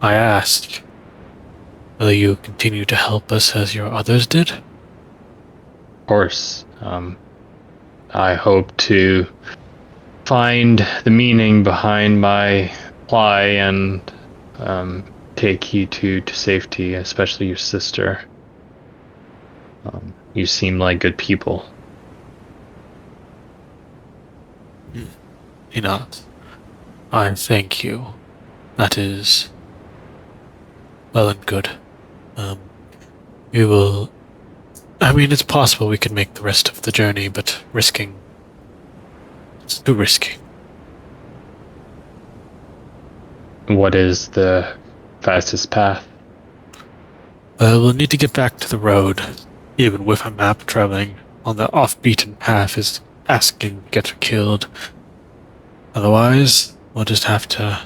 I ask, will you continue to help us as your others did? Of course. I hope to find the meaning behind my lie and take you to safety, especially your sister. You seem like good people. He nods. I thank you. That is well and good. We will... I mean, it's possible we could make the rest of the journey, but it's too risky. What is the fastest path? We'll need to get back to the road. Even with a map, traveling on the off-beaten path is asking to get killed. Otherwise, we'll just have to...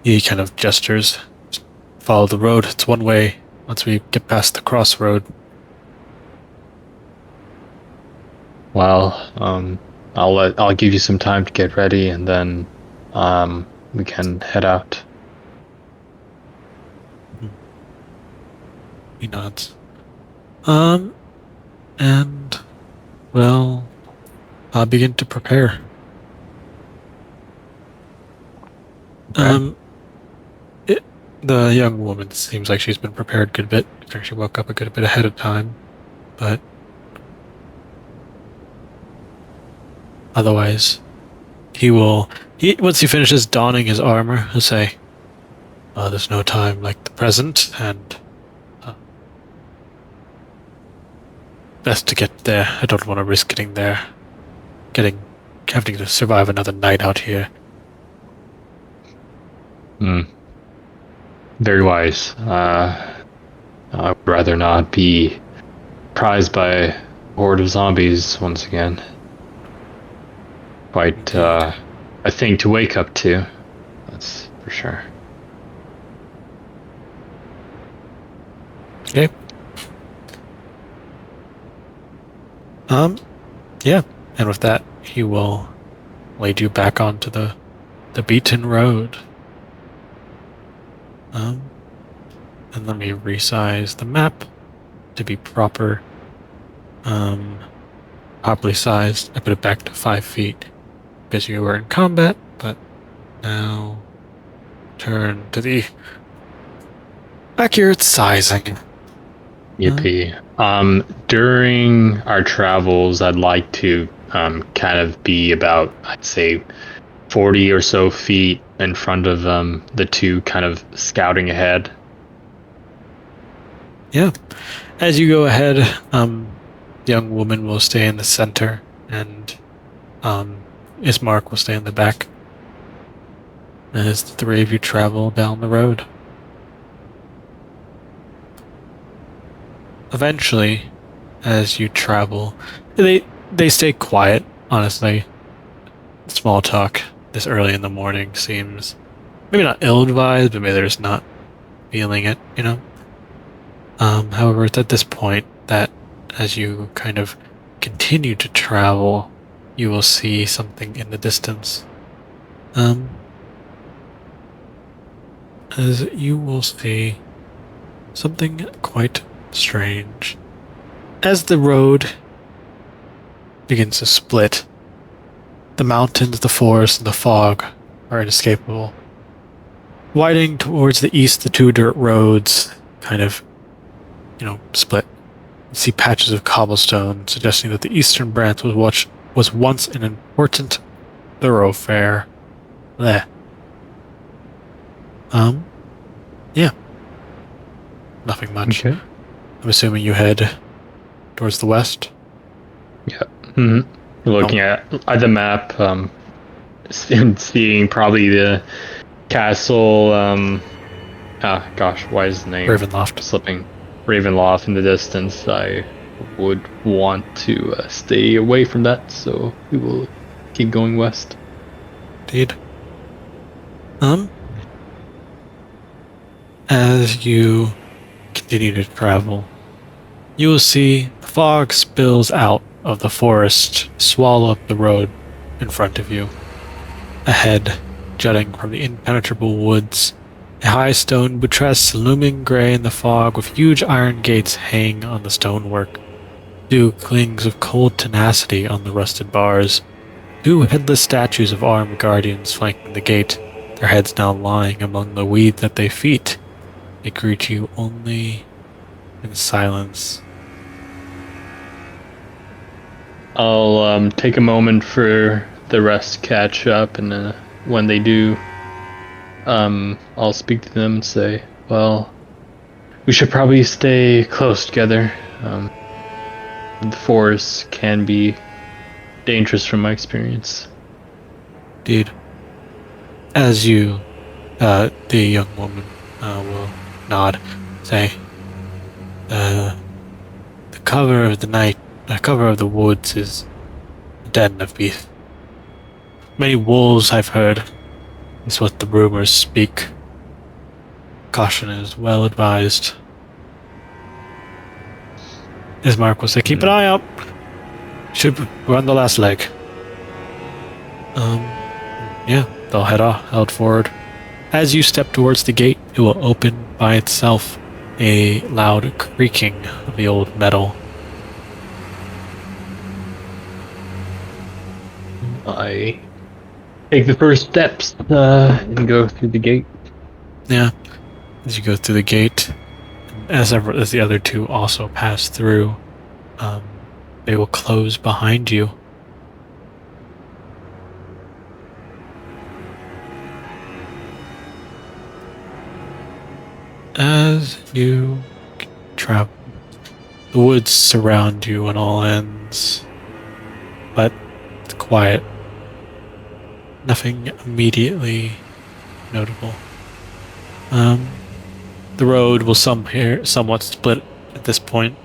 He kind of gestures. Just follow the road. It's one way once we get past the crossroad. Well, I'll give you some time to get ready, and then we can head out. He nods. And well, I'll begin to prepare. Okay. The young woman seems like she's been prepared a good bit. She woke up a good bit ahead of time, but otherwise, once he finishes donning his armor, he'll say, there's no time like the present, and best to get there. I don't want to risk getting there. Having to survive another night out here. Very wise. I would rather not be prized by a horde of zombies once again. Quite a thing to wake up to. That's for sure. Okay. Yeah. And with that, he will lead you back onto the beaten road. And let me resize the map to be properly sized. I put it back to 5 feet because you were in combat, but now turn to the accurate sizing. Yippee. During our travels, I'd like to kind of be about, I'd say, 40 or so feet in front of the two kind of scouting ahead. Yeah. As you go ahead, the young woman will stay in the center, and Ismark will stay in the back. As the three of you travel down the road. Eventually, as you travel, they stay quiet, honestly. Small talk this early in the morning seems maybe not ill-advised, but maybe they're just not feeling it, you know? However, it's at this point that as you kind of continue to travel, you will see something in the distance. As you will see something quite strange. As the road begins to split, the mountains, the forest, and the fog are inescapable. Widening towards the east, the two dirt roads kind of, split. You see patches of cobblestone, suggesting that the eastern branch was once an important thoroughfare. There. Yeah. Nothing much. Okay. I'm assuming you head towards the west? Yeah. Mm-hmm. Looking at the map, and seeing probably the castle, why is the name Ravenloft. slipping? Ravenloft in the distance. I would want to stay away from that, so we will keep going west. Indeed. As you continue to travel, you will see the fog spills out of the forest, swallow up the road in front of you. Ahead, jutting from the impenetrable woods, a high stone buttress looming gray in the fog with huge iron gates hang on the stonework. Two clings of cold tenacity on the rusted bars. Two headless statues of armed guardians flanking the gate, their heads now lying among the weeds at their feet. They greet you only in silence. I'll take a moment for the rest to catch up, and when they do, I'll speak to them and say, well, we should probably stay close together. The forest can be dangerous from my experience. Indeed. As you, the young woman will nod, say, the cover of the night, the cover of the woods is a den of beasts. Many wolves, I've heard, is what the rumors speak. Caution is well advised. Ismark will say, keep an eye out. We're on the last leg. Yeah, they'll head forward. As you step towards the gate, it will open by itself, a loud creaking of the old metal. I take the first steps and go through the gate. Yeah, as you go through the gate, as the other two also pass through, they will close behind you. As you travel, the woods surround you on all ends, but it's quiet. Nothing immediately notable. The road will somewhat split at this point.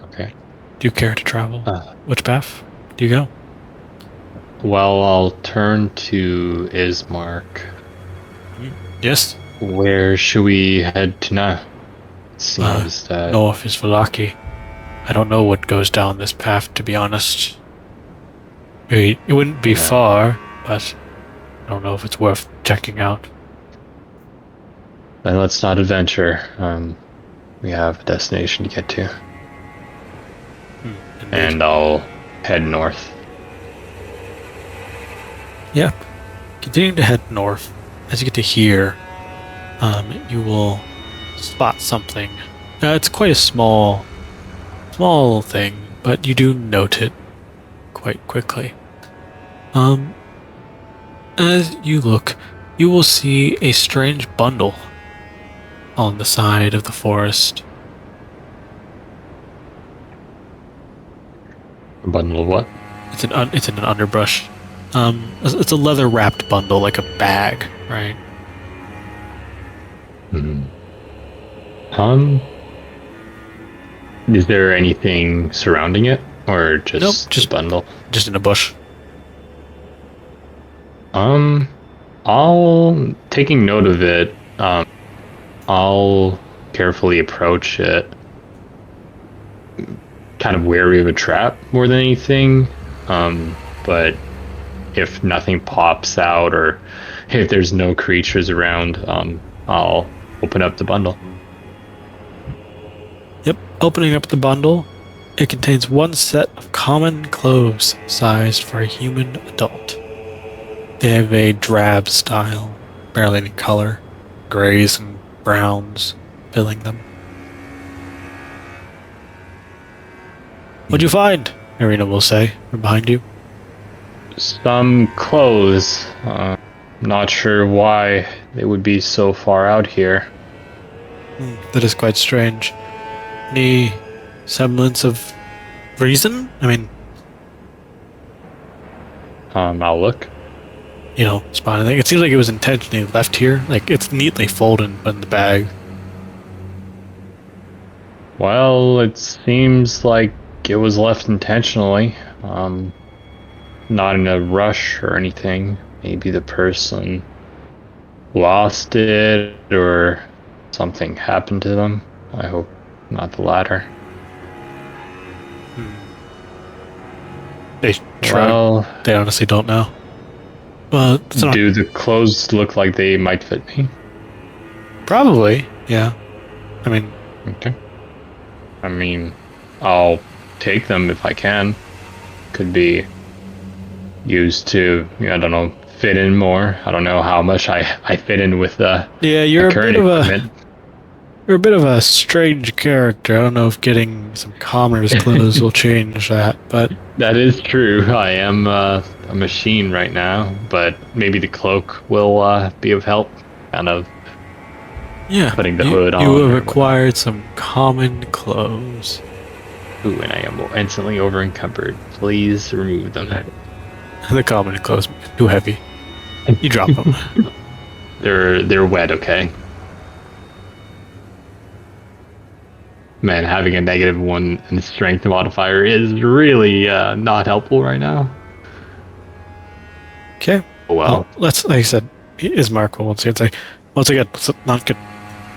Okay. Do you care to travel? Which path do you go? Well, I'll turn to Ismark. Yes? Where should we head to now? It seems that... North is Vallaki. I don't know what goes down this path, to be honest. It wouldn't be far, but I don't know if it's worth checking out. Then let's not adventure. We have a destination to get to. And I'll head north. Yeah. Continuing to head north, as you get to here, you will spot something. It's quite a small thing, but you do note it quite quickly. As you look, you will see a strange bundle on the side of the forest. A bundle of what? It's in an underbrush. It's a leather wrapped bundle, like a bag, right? Is there anything surrounding it, or just Nope, just a bundle? Just in a bush. I'll taking note of it. I'll carefully approach it, kind of wary of a trap more than anything. But if nothing pops out, or if there's no creatures around, I'll open up the bundle. Yep, opening up the bundle, it contains one set of common clothes sized for a human adult. They have a drab style, barely any color, grays and browns filling them. What'd you find? Irina will say from behind you. Some clothes. Not sure why they would be so far out here. That is quite strange. Any semblance of reason? I mean, I'll look. Spot anything. It seems like it was intentionally left here. Like, it's neatly folded in the bag. Well, it seems like it was left intentionally. Not in a rush or anything. Maybe the person lost it or something happened to them. I hope not the latter. They shrug. Well, They honestly don't know. Well, it's not do the clothes look like they might fit me? probably. Yeah. I mean, Okay. I mean, I'll take them if I can. Could be used to, I don't know, fit in more. I don't know how much I fit in with yeah, my current equipment. you're a bit of a strange character. I don't know if getting some commoner's clothes will change that, but That is true. I am a machine right now, but maybe the cloak will be of help. Kind of yeah, putting the hood on. you have or whatnot. acquired some common clothes. Ooh, and I am instantly over encumbered. Please remove them. The common clothes too heavy. You drop them. They're wet, okay? Man, having a -1 in strength modifier is really not helpful right now. Okay. Oh well. Let's, like I said, Ismark will once again say, once again, let's not get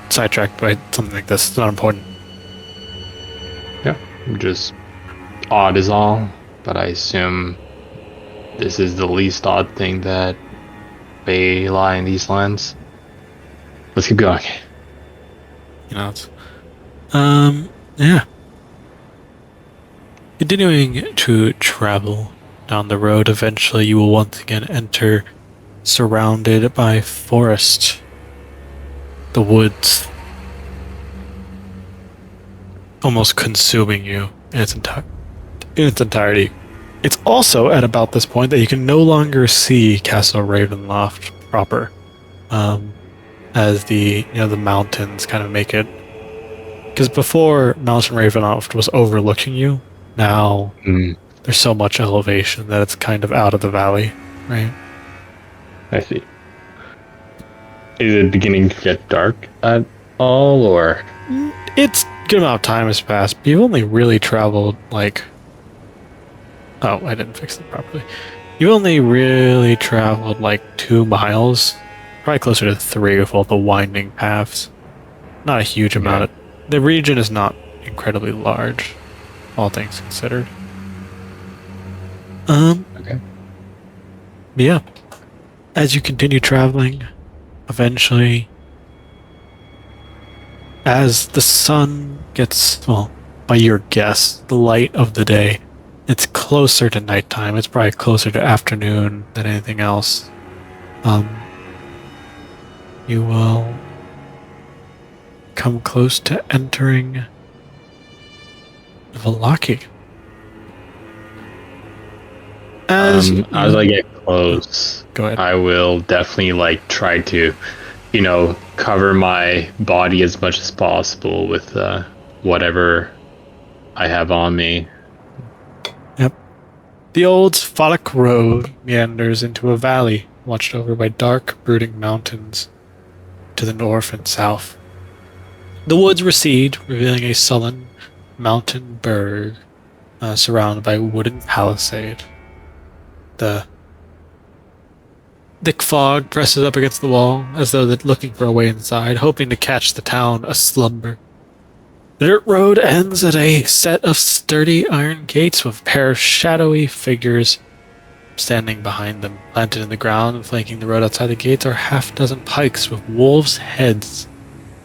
sidetracked by something like this. It's not important. Yeah, just odd is all, but I assume this is the least odd thing that may lie in these lands. Let's keep going. You know, it's, yeah. Continuing to travel down the road, eventually you will once again enter surrounded by forest. The woods almost consuming you in its entirety. It's also at about this point that you can no longer see Castle Ravenloft proper, as the the mountains kind of make it. Because before Mountain Ravenloft was overlooking you, now there's so much elevation that it's kind of out of the valley, right? I see. Is it beginning to get dark at all, or? It's good amount of time has passed, but you've only really traveled like. Oh, I didn't fix it properly. You've only really traveled like 2 miles, probably closer to 3 with all the winding paths. Not a huge amount. The region is not incredibly large, all things considered. Okay. Yeah. As you continue traveling, eventually, as the sun gets, well, by your guess, the light of the day, it's closer to nighttime. It's probably closer to afternoon than anything else. You will come close to entering Vallaki. As I get close, go ahead. I will definitely try to, cover my body as much as possible with whatever I have on me. Yep. The old Vallaki road meanders into a valley, watched over by dark, brooding mountains to the north and south. The woods recede, revealing a sullen mountain berg surrounded by a wooden palisade. The thick fog presses up against the wall, as though they're looking for a way inside, hoping to catch the town aslumber. The dirt road ends at a set of sturdy iron gates with a pair of shadowy figures standing behind them. Planted in the ground and flanking the road outside the gates are half-dozen pikes with wolves' heads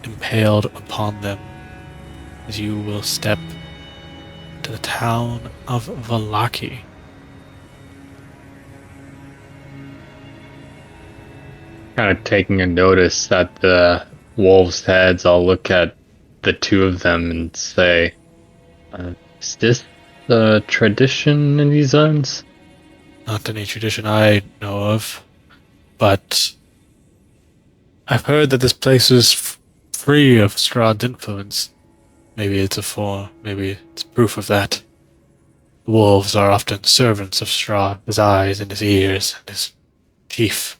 impaled upon them. As you will step to the town of Vallaki. Kind of taking a notice that the wolves' heads, I'll look at the 2 of them and say, is this the tradition in these zones? Not any tradition I know of, but I've heard that this place is free of Strahd's influence. Maybe maybe it's proof of that. The wolves are often servants of Strahd, his eyes and his ears and his teeth.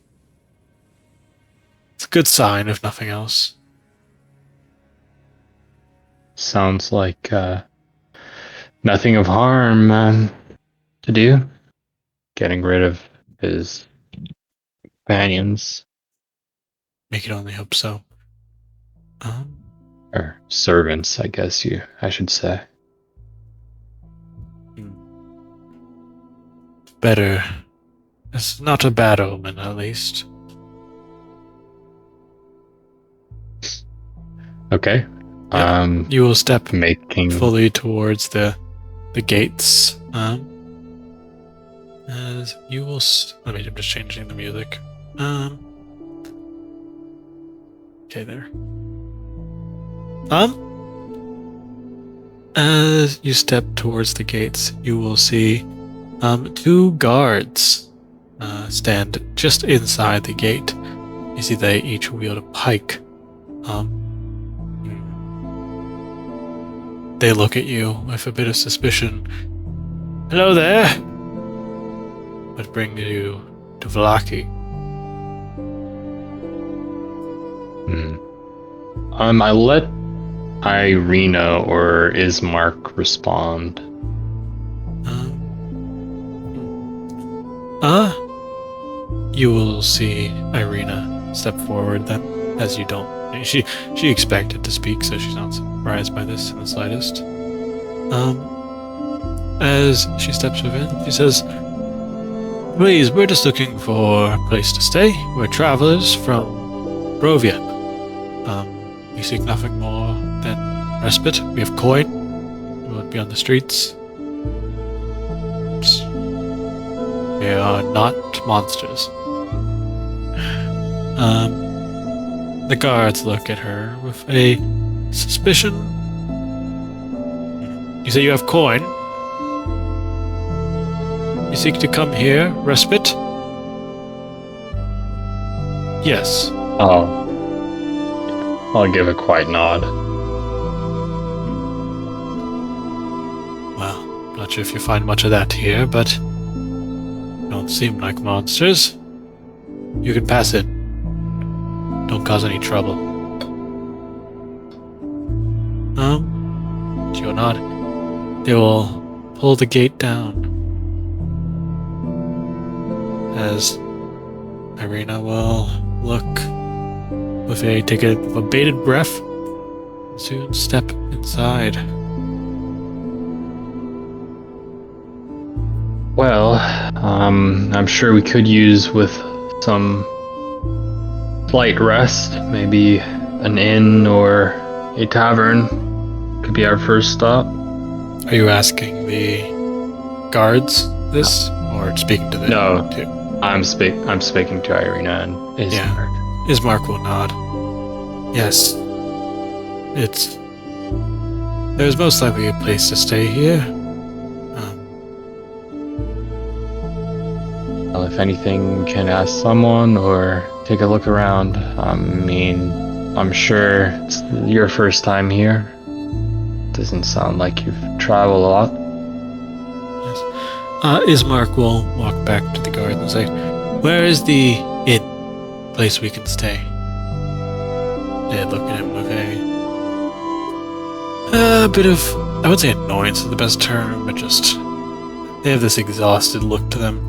It's a good sign, if nothing else. sounds like nothing of harm to do. Getting rid of his companions We can only hope so. or servants, I guess I should say. Better. It's not a bad omen, at least. Okay. Yep. You will step Making fully towards the gates. As you will. I'm just changing the music. Okay, there. As you step towards the gates, you will see two guards stand just inside the gate. You see they each wield a pike. They look at you with a bit of suspicion. Hello there! What brings you to Vallaki? I let Irina or Ismark respond. You will see Irina step forward then, as you don't. She expected to speak, so she's not surprised by this in the slightest. As she steps within, she says, "Please, we're just looking for a place to stay. We're travelers from Brovia. We seek nothing more than respite. We have coin. We won't be on the streets. We are not monsters." The guards look at her with a suspicion. You say you have coin? You seek to come here, respite? Yes. I'll give a quiet nod. Well, not sure if you find much of that here, but don't seem like monsters. You can pass it. Don't cause any trouble. You'll nod. They will pull the gate down. As Irina will look take a bated breath, and soon step inside. Well, I'm sure we could use with some slight rest, maybe an inn or a tavern could be our first stop. Are you asking the guards this, or speaking to them? No, too? I'm speaking to Irina and Ismark. Yeah, Ismark will nod. Yes, there's most likely a place to stay here. Well, if anything, we can ask someone or take a look around. I mean, I'm sure it's your first time here. Doesn't sound like you've traveled a lot. Yes. Ismark will walk back to the guard and say, "Where is the inn place we can stay?" They look at him with a bit of, I would say annoyance is the best term, but just, they have this exhausted look to them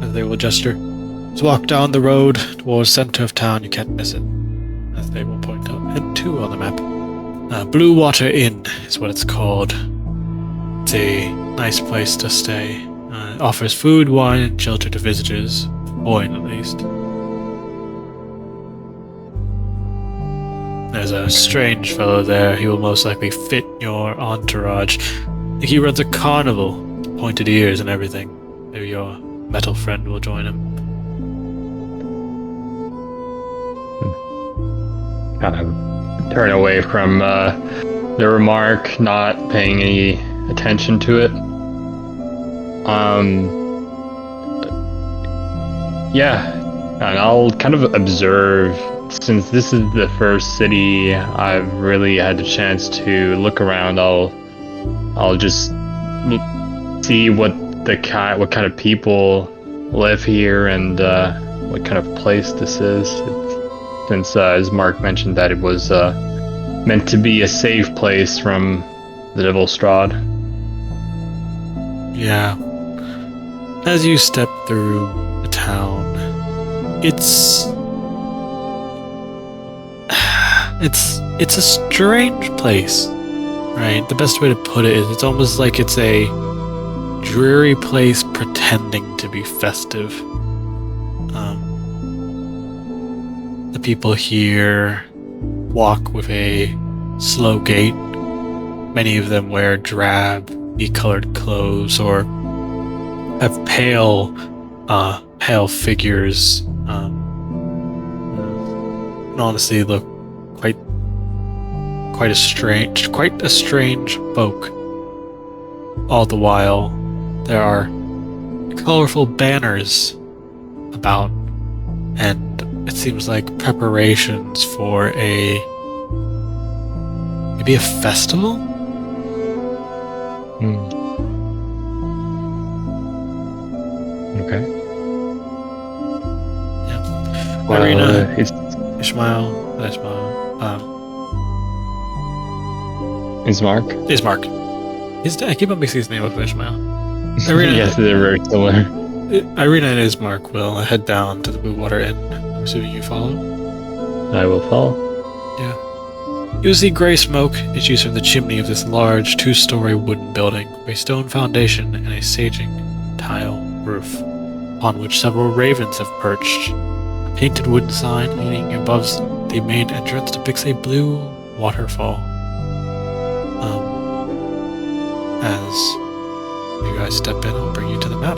as they will gesture. Just walk down the road towards center of town, you can't miss it, as they will point out. And 2 on the map. Blue Water Inn is what it's called. It's a nice place to stay. It offers food, wine, and shelter to visitors. Wine, at least. There's a strange fellow there. He will most likely fit your entourage. I think he runs a carnival. Pointed ears and everything. Maybe your metal friend will join him. Kind of turn away from the remark, not paying any attention to it. Yeah, and I'll kind of observe, since this is the first city I've really had the chance to look around. I'll just see what kind of people live here and what kind of place this is. Since as Mark mentioned that it was meant to be a safe place from the Devil Strahd. Yeah. As you step through the town, it's a strange place, right? The best way to put it is it's almost like it's a dreary place pretending to be festive. The people here walk with a slow gait. Many of them wear drab, colored clothes or have pale figures. And honestly, look quite a strange folk. All the while, there are colorful banners about, and it seems like preparations for maybe a festival? Okay. Yeah. Well, Irina, Ishmael. Ismark. I keep on mixing his name up with Ishmael. Irina, yes, they're very similar. Irina and Ismark will head down to the Blue Water Inn. I'm assuming you follow? I will follow. Yeah. You see gray smoke issues from the chimney of this large 2-story wooden building with a stone foundation and a saging tile roof, on which several ravens have perched. A painted wooden sign leaning above the main entrance depicts a blue waterfall. As you guys step in, I'll bring you to the map.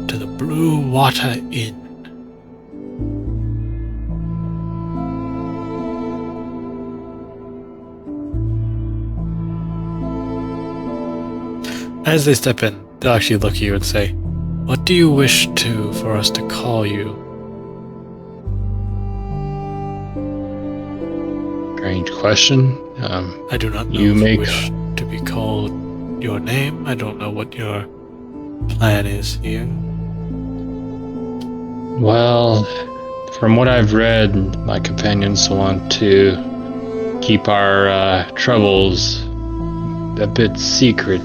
To the Blue Water Inn. As they step in, they'll actually look at you and say, "What do you wish for us to call you?" Strange question. I do not know you if make... you wish to be called your name. I don't know what your plan is here. Well, from what I've read, my companions want to keep our troubles a bit secret.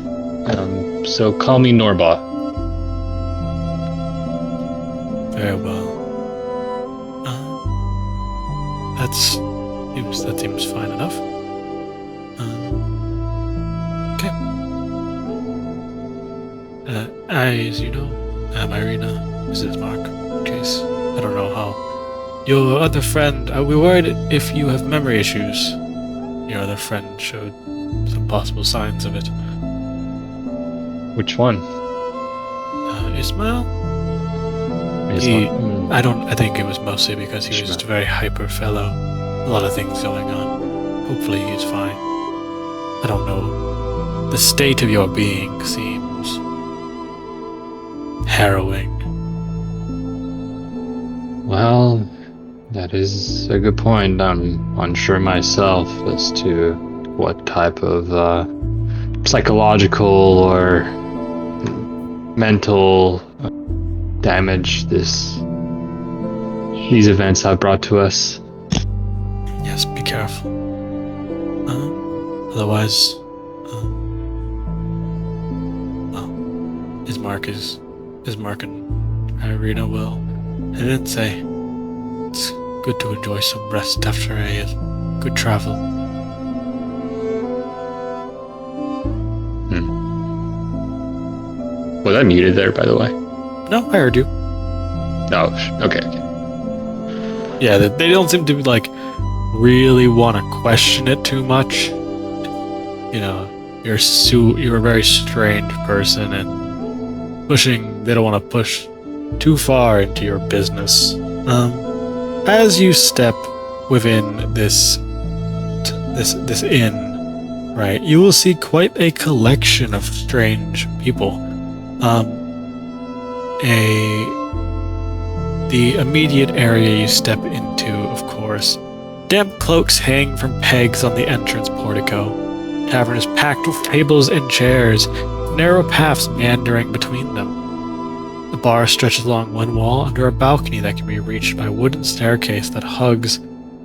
So call me Norbit. Very well. That seems fine enough. Okay. As you know, I'm Irina. This is Mark. In case I don't know how. Your other friend, we're worried if you have memory issues. Your other friend showed some possible signs of it. Which one? Ishmael? I think it was mostly because he was just a very hyper fellow. A lot of things going on. Hopefully he's fine. I don't know. The state of your being seems harrowing. Well, that is a good point. I'm unsure myself as to what type of psychological or mental damage these events have brought to us. Yes, be careful. Otherwise, Ismark and Irina will. I didn't say it's good to enjoy some rest after a good travel. Was I muted there, by the way? No, I heard you. Oh, okay. Yeah, they don't seem to really want to question it too much. You know, you're a very strange person, and they don't want to push too far into your business. As you step within this inn, right, you will see quite a collection of strange people. The immediate area you step into, of course. Damp cloaks hang from pegs on the entrance portico. Tavern is packed with tables and chairs, narrow paths meandering between them. The bar stretches along one wall under a balcony that can be reached by a wooden staircase that hugs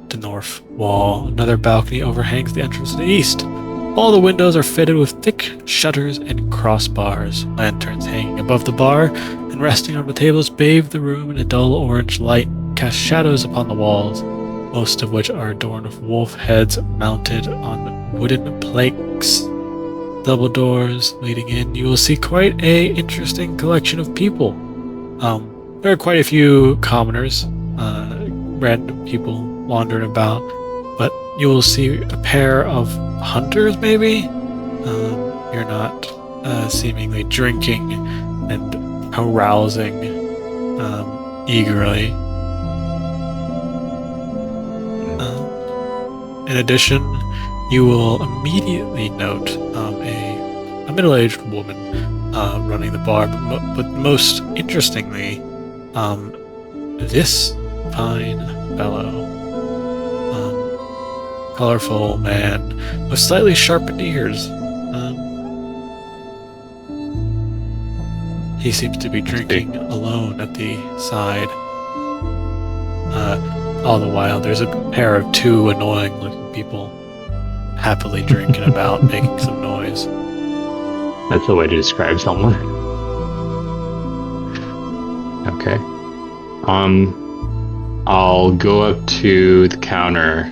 the north wall. Another balcony overhangs the entrance to the east. All the windows are fitted with thick shutters and crossbars. Lanterns hanging above the bar and resting on the tables bathe the room in a dull orange light, cast shadows upon the walls, most of which are adorned with wolf heads mounted on wooden planks. Double doors leading in, you will see quite a interesting collection of people. There are quite a few commoners, random people wandering about, but you will see a pair of hunters, maybe? You're not seemingly drinking and carousing eagerly. In addition, you will immediately note a middle-aged woman running the bar, but most interestingly, this fine fellow, colorful man with slightly sharpened ears. He seems to be drinking alone at the side. All the while, there's a pair of two annoying-looking people happily drinking about, making some noise. That's the way to describe someone. Okay. I'll go up to the counter,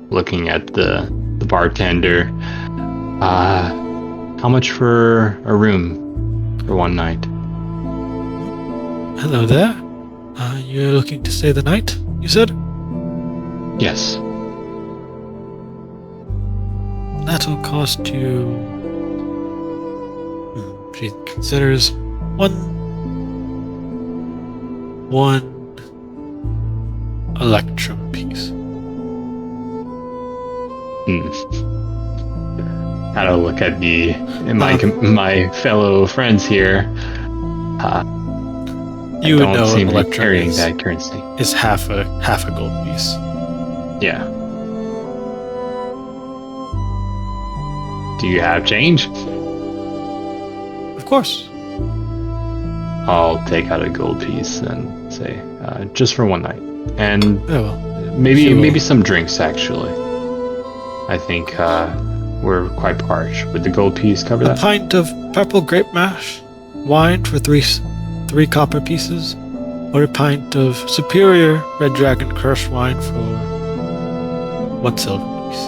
looking at the bartender. How much for a room for one night? Hello there. You're looking to stay the night, you said? Yes. That'll cost you... She considers one electrum piece. How to look at my fellow friends here. You would know seem to be electrum carrying that currency. is half a gold piece. Yeah. Do you have change? Of course. I'll take out a gold piece and say, just for one night, and Oh well. maybe some drinks. Actually, I think we're quite parched. Would the gold piece cover A that? pint of purple grape mash, wine for three copper pieces, or a pint of superior red dragon crushed wine for one silver piece.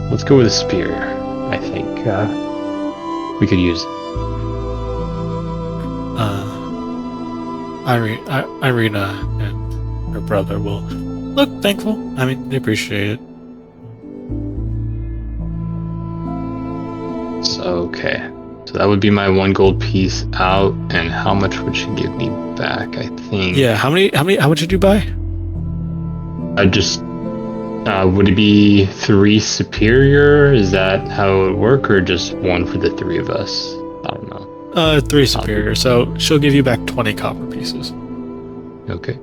Let's go with a spear. I think we could use it. Irina and her brother will look thankful. I mean, they appreciate it. So, okay. So that would be my one gold piece out, and how much would she give me back? I think. Yeah, how much did you buy? I just. Would it be 3 superior? Is that how it would work, or just one for the 3 of us? I don't know. 3 superior, so she'll give you back 20 copper pieces. Okay.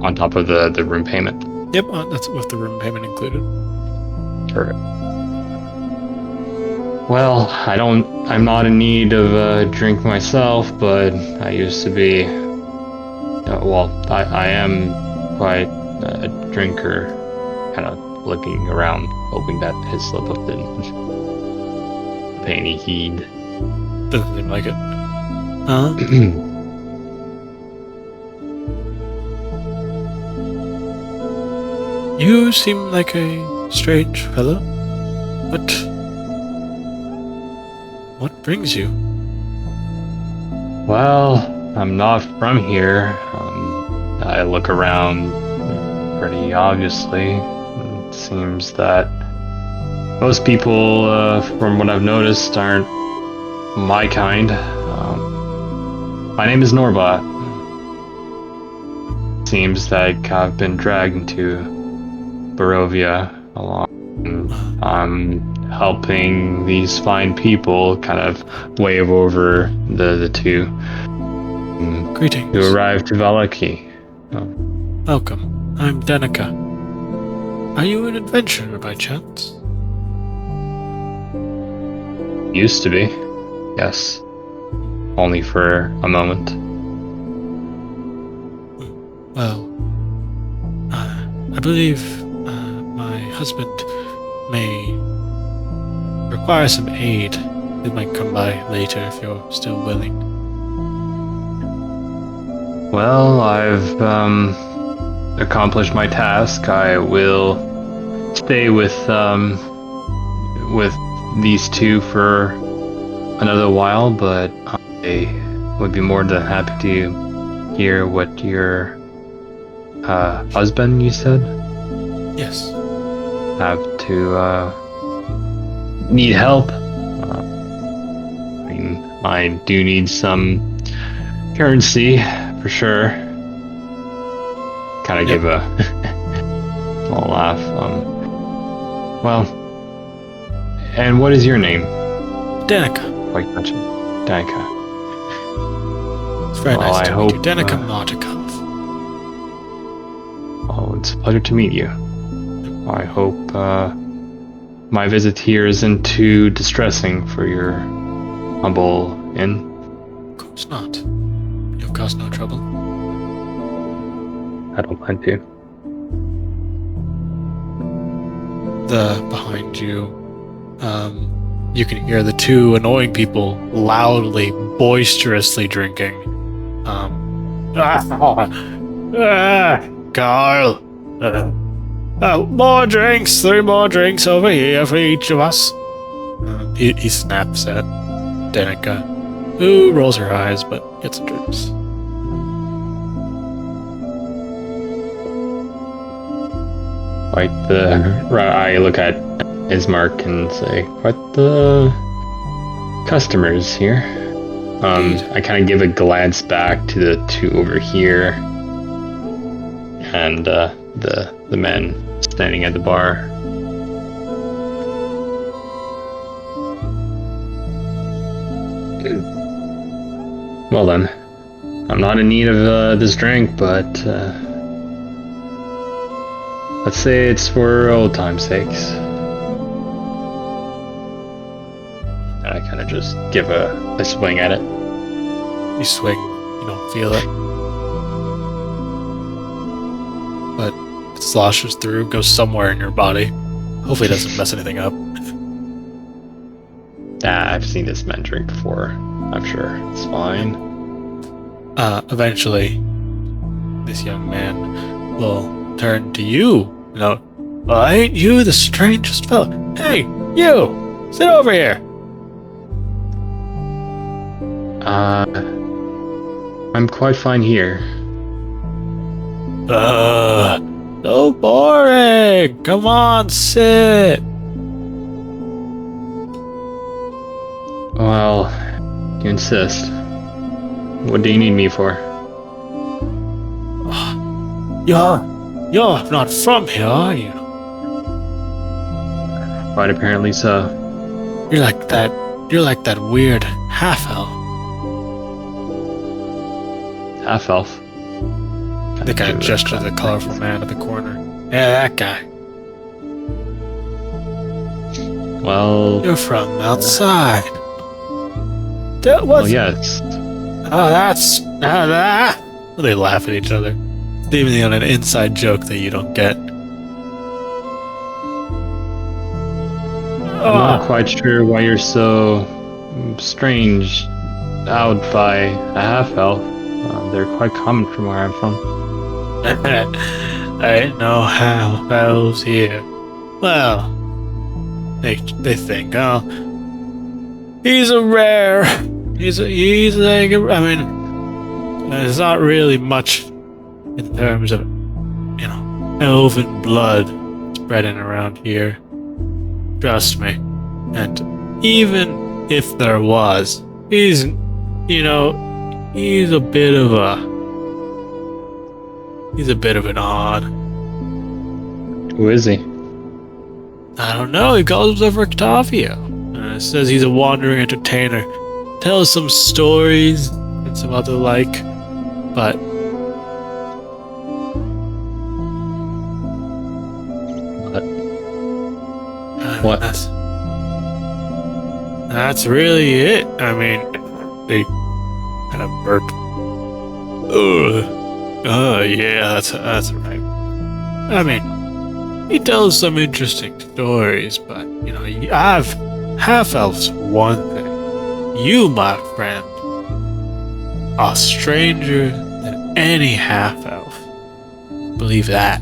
On top of the room payment. Yep, that's with the room payment included. Perfect. Well, I'm not in need of a drink myself, but I used to be. I am quite a drinker. Kind of looking around, hoping that his slip up didn't pay any heed. Doesn't seem like it. You seem like a strange fellow. What brings you? Well, I'm not from here. I look around pretty obviously. It seems that most people, from what I've noticed, aren't my kind. My name is Norbit. Seems like I've been dragged into Barovia along. I'm helping these fine people kind of wave over the two Greetings. who arrived to Vallaki. Welcome. I'm Danica. Are you an adventurer by chance? Used to be, yes. Only for a moment. Well, I believe my husband may require some aid. They might come by later if you're still willing. Well, I've accomplished my task. I will stay with these two for another while, but I would be more than happy to hear what your husband, you said, Yes. have to need help. I do need some currency for sure. Kind of give a small laugh. Well, and what is your name? Danica. Like mentioned, Danica. It's very Well, nice to I meet you. hope, Danica Martikov. Oh, it's a pleasure to meet you. I hope my visit here isn't too distressing for your humble inn. Of course not. You've caused no trouble. I don't plan to. Behind you, you can hear the two annoying people loudly, boisterously drinking. Carl! More drinks! 3 more drinks over here for each of us. He snaps at Danica, who rolls her eyes but gets drinks. Like I look at Ismark and say, "What the customers here?" I kind of give a glance back to the two over here, and the men standing at the bar. Well then, I'm not in need of this drink, but let's say it's for old time's sakes. And I kind of just give a swing at it. You swing, you don't feel it. But it sloshes through, goes somewhere in your body. Hopefully it doesn't mess anything up. I've seen this man drink before. I'm sure it's fine. Eventually, this young man will turn to you. Well, ain't you the strangest fellow? Hey, you! Sit over here! I'm quite fine here. So boring! Come on, sit! Well, you insist. What do you need me for? You're not from here, are you? Quite apparently so. You're like that weird half-elf. Half-elf? The guy gesture to the colorful man at the corner. Yeah, that guy. Well... You're from outside. Well, yes. They laugh at each other. Even on an inside joke that you don't get. I'm not quite sure why you're so strange out by a half-elf. They're quite common from where I'm from. I ain't no half-elves here. Well, they think, oh, he's a rare. He's like, I mean, there's not really much in terms of, elven blood spreading around here. Trust me. And even if there was, he's a bit of an odd. Who is he? I don't know. He calls himself Rictavio. Says he's a wandering entertainer. Tells some stories and some other like, but What? That's really it. I mean, they kind of burp. Oh, yeah, that's right. I mean, he tells some interesting stories, but, you know, half-elves one thing. You, my friend, are stranger than any half-elf. Believe that.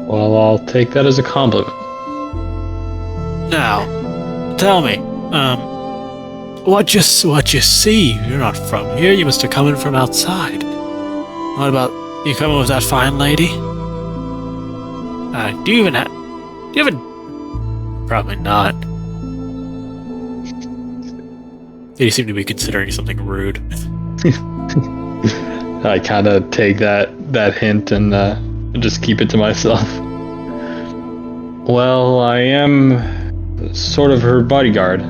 Well, I'll take that as a compliment. Now, tell me, what you see? You're not from here. You must have come in from outside. What about you coming with that fine lady? Do you have a? Probably not. You seem to be considering something rude. I kind of take that hint and just keep it to myself. Well, I am sort of her bodyguard.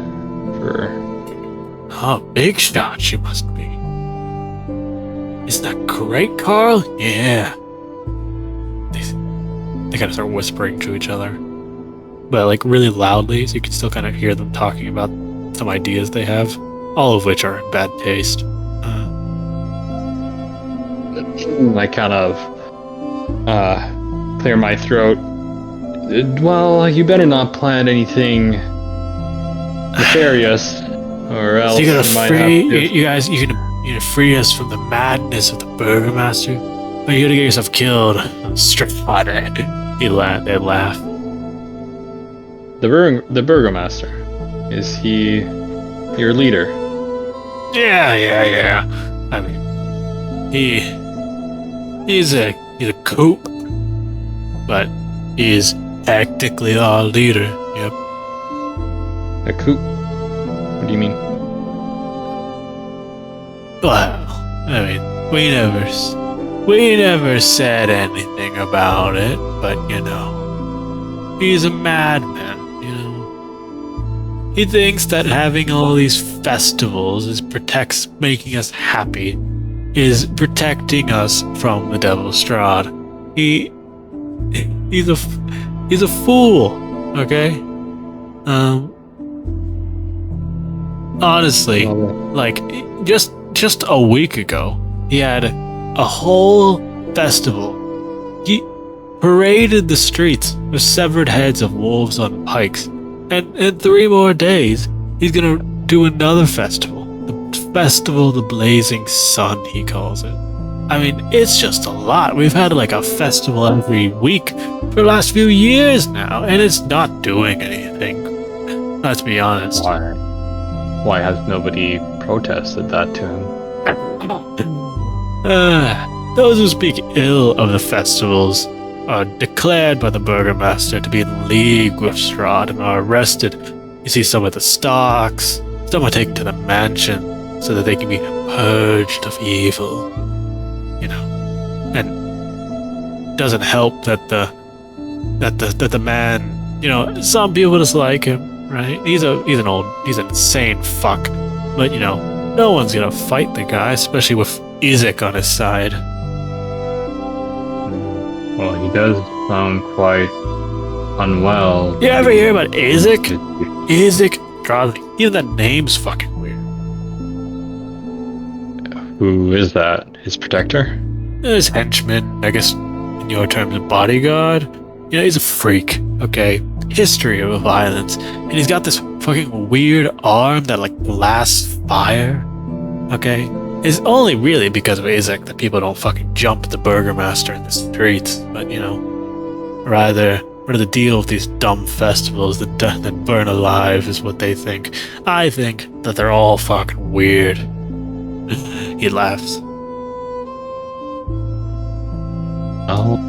Oh, big shot she must be. Isn't that correct, Carl? Yeah. They kind of start whispering to each other, but like really loudly, so you can still kind of hear them talking about some ideas they have, all of which are in bad taste. I kind of clear my throat. Well, you better not plan anything nefarious, or else So you're gonna you might free have to... you guys. You're gonna free us from the madness of the Burgomaster. Or you're gonna get yourself killed. Strahd. They laugh. The Burgomaster. Is he your leader? Yeah. I mean, he's a coop, but he's technically our leader. Yep. A coop? What do you mean? Well, I mean, we never said anything about it, but you know, he's a madman. You know, he thinks that having all these festivals making us happy, is protecting us from the Devil Strahd. He's a fool. Okay. Honestly, like just a week ago, he had a whole festival. He paraded the streets with severed heads of wolves on pikes, and in 3 more days, he's gonna do another festival. The Festival of the Blazing Sun, he calls it. I mean, it's just a lot. We've had like a festival every week for the last few years now, and it's not doing anything. Let's be honest. Why has nobody protested that to him? Those who speak ill of the festivals are declared by the Burgomaster to be in league with Strahd and are arrested. You see some at the stocks, some are taken to the mansion so that they can be purged of evil. You know, and doesn't help that the man, you know, some people dislike him, right? He's an insane fuck, but you know, no one's gonna fight the guy, especially with Izek on his side. Well, he does sound quite unwell. You ever hear about Izek? Izek Strahd. Even that name's fucking weird. Who is that? His protector? His henchman, I guess in your terms, a bodyguard. You know, he's a freak, okay? History of violence. And he's got this fucking weird arm that, like, blasts fire, okay? It's only really because of Izek that people don't fucking jump the Burgomaster in the streets. But, you know, rather deal with these dumb festivals that burn alive is what they think. I think that they're all fucking weird. He laughs. Oh,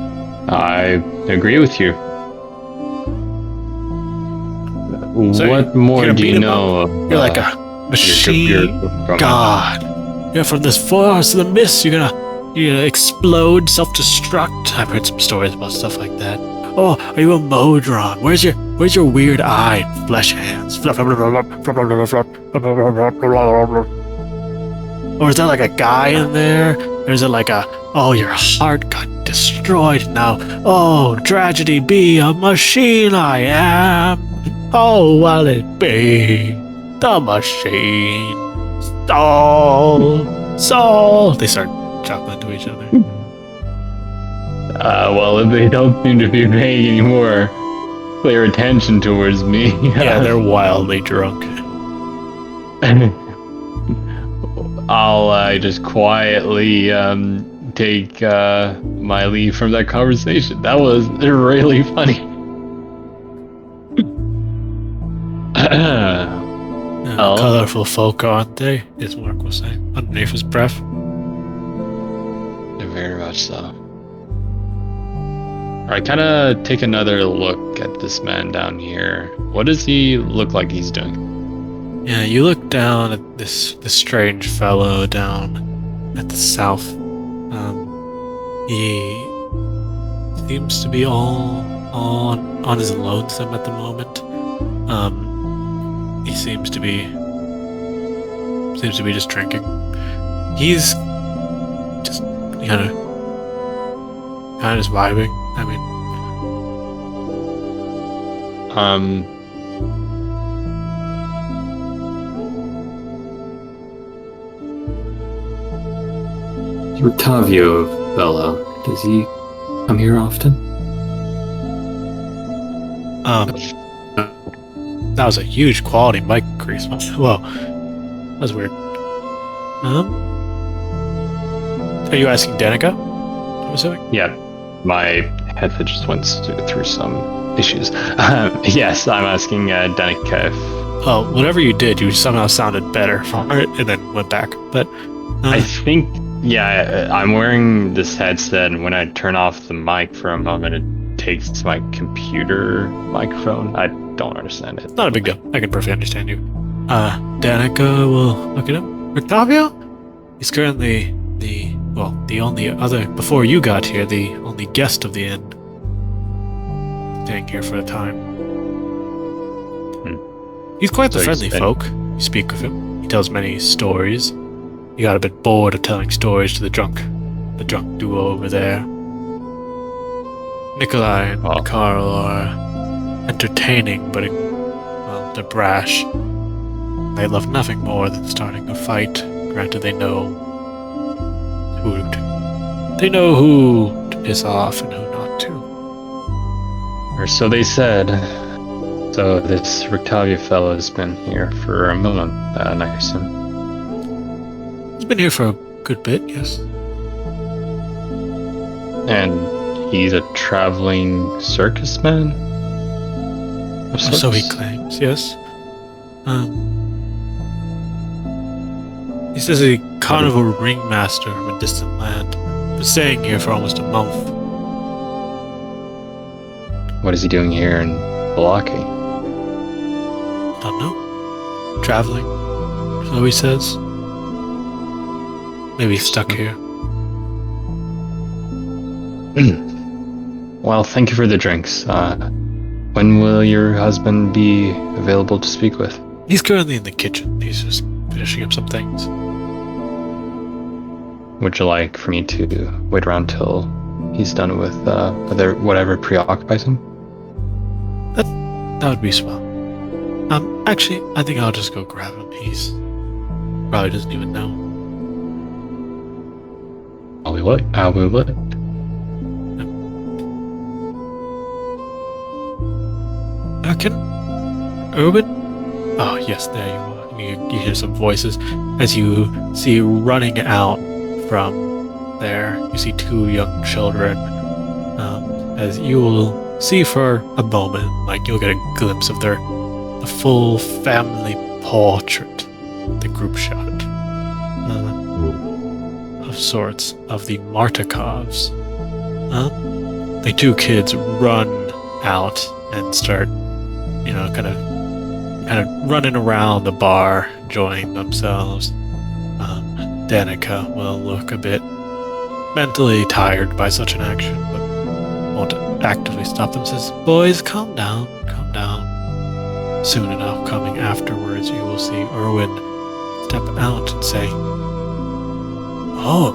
I agree with you. So what more you're do you beat 'em know? You're like a machine god. You're from this forest of the mist. You're gonna explode, self-destruct. I've heard some stories about stuff like that. Oh, are you a Modron? Where's your weird eye, flesh hands? Or is there like a guy in there? Or is it like oh, your heart got destroyed now. Oh, tragedy be a machine I am. Oh, will it be the machine? Soul. They start chuckling to each other. Well, if they don't seem to be paying any more clear attention towards me. Yeah, they're wildly drunk. I'll just quietly take my leave from that conversation. That was really funny. Oh. Colorful folk, aren't they? As Mark was saying, underneath his breath. Very much so. I kind of take another look at this man down here. What does he look like he's doing? Yeah, you look down at this strange fellow down at the south. He seems to be all on his lonesome at the moment. He seems to be just drinking. He's just kind of just vibing. I mean, Rictavio fellow, does he come here often? That was a huge quality mic increase. Whoa, that was weird. Are you asking Danica? I'm assuming? Yeah, my headset just went through some issues. Yes, I'm asking Danica if... Oh, whatever you did, you somehow sounded better from it and then went back. But I think, yeah, I'm wearing this headset, and when I turn off the mic for a moment, it takes my computer microphone. I don't understand it. Not a big deal. I can perfectly understand you. Danica will look at him. Rictavio? He's currently the only other, before you got here, the only guest of the inn. Staying here for a time. He's quite the friendly folk. You speak with him. He tells many stories. You got a bit bored of telling stories to the drunk duo over there. Nikolai and Carl are entertaining, but they're brash. They love nothing more than starting a fight. Granted, they know who to piss off and who not to. Or so they said. So this Rictavio fellow has been here for a moment, I assume. He's been here for a good bit, yes. And he's a traveling circus man? So he claims, yes. He says a carnival ringmaster from a distant land. Been staying here for almost a month. What is he doing here in Vallaki? Don't know. Traveling, so he says. Maybe he's stuck here. Well, thank you for the drinks. When will your husband be available to speak with? He's currently in the kitchen. He's just finishing up some things. Would you like for me to wait around till he's done with whatever preoccupies him? That would be swell. Actually, I think I'll just go grab him. He's probably doesn't even know. I'll be waiting. Can Urban? Oh yes, there you are. You hear some voices as you see running out from there. You see two young children. As you will see for a moment, like you'll get a glimpse of the full family portrait, the group shot of sorts of the Martikovs. The two kids run out and start, kind of running around the bar, enjoying themselves. Danica will look a bit mentally tired by such an action, but won't actively stop them. Says, "Boys, calm down, calm down." Soon enough, coming afterwards, you will see Erwin step out and say, "Oh,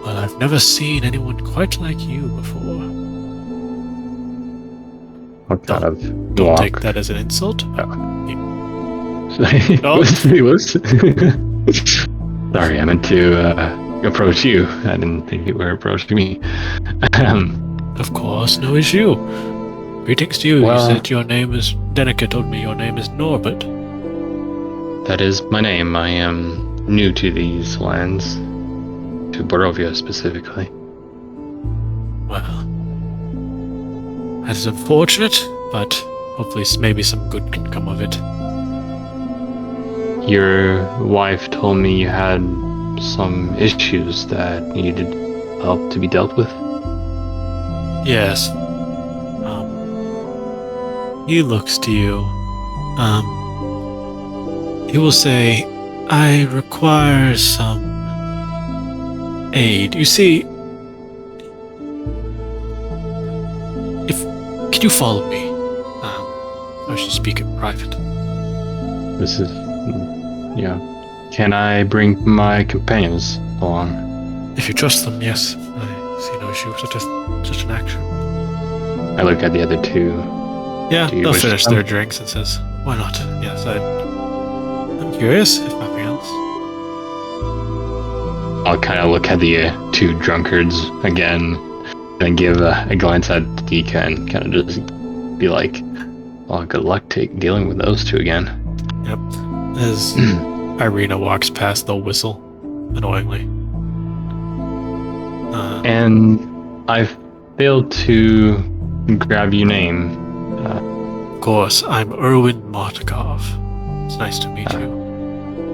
well, I've never seen anyone quite like you before." What kind of Don't walk? take that as an insult. Oh. Sorry, I meant to approach you. I didn't think you were approaching me. Of course, no issue. Greetings to you. Well- You said your name is... Denica told me your name is Norbit. That is my name. I am new to these lands. To Barovia specifically. Well, that is unfortunate, but hopefully maybe some good can come of it. Your wife told me you had some issues that needed help to be dealt with. Yes. He looks to you. He will say, I require some aid. You see, can you follow me? I should speak in private. This is, yeah. Can I bring my companions along? If you trust them, yes. I see no issue with such an action. I look at the other two. Yeah, Do you they'll wish finish to their come? drinks and says, why not? Yes, I'm curious, if nothing else. I'll kind of look at the two drunkards again, and give a glance at Dika and kind of just be like, well, good luck dealing with those two again. Yep. As Irina walks past, they'll whistle, annoyingly. And I failed to grab your name. Of course, I'm Erwin Motkov. It's nice to meet you.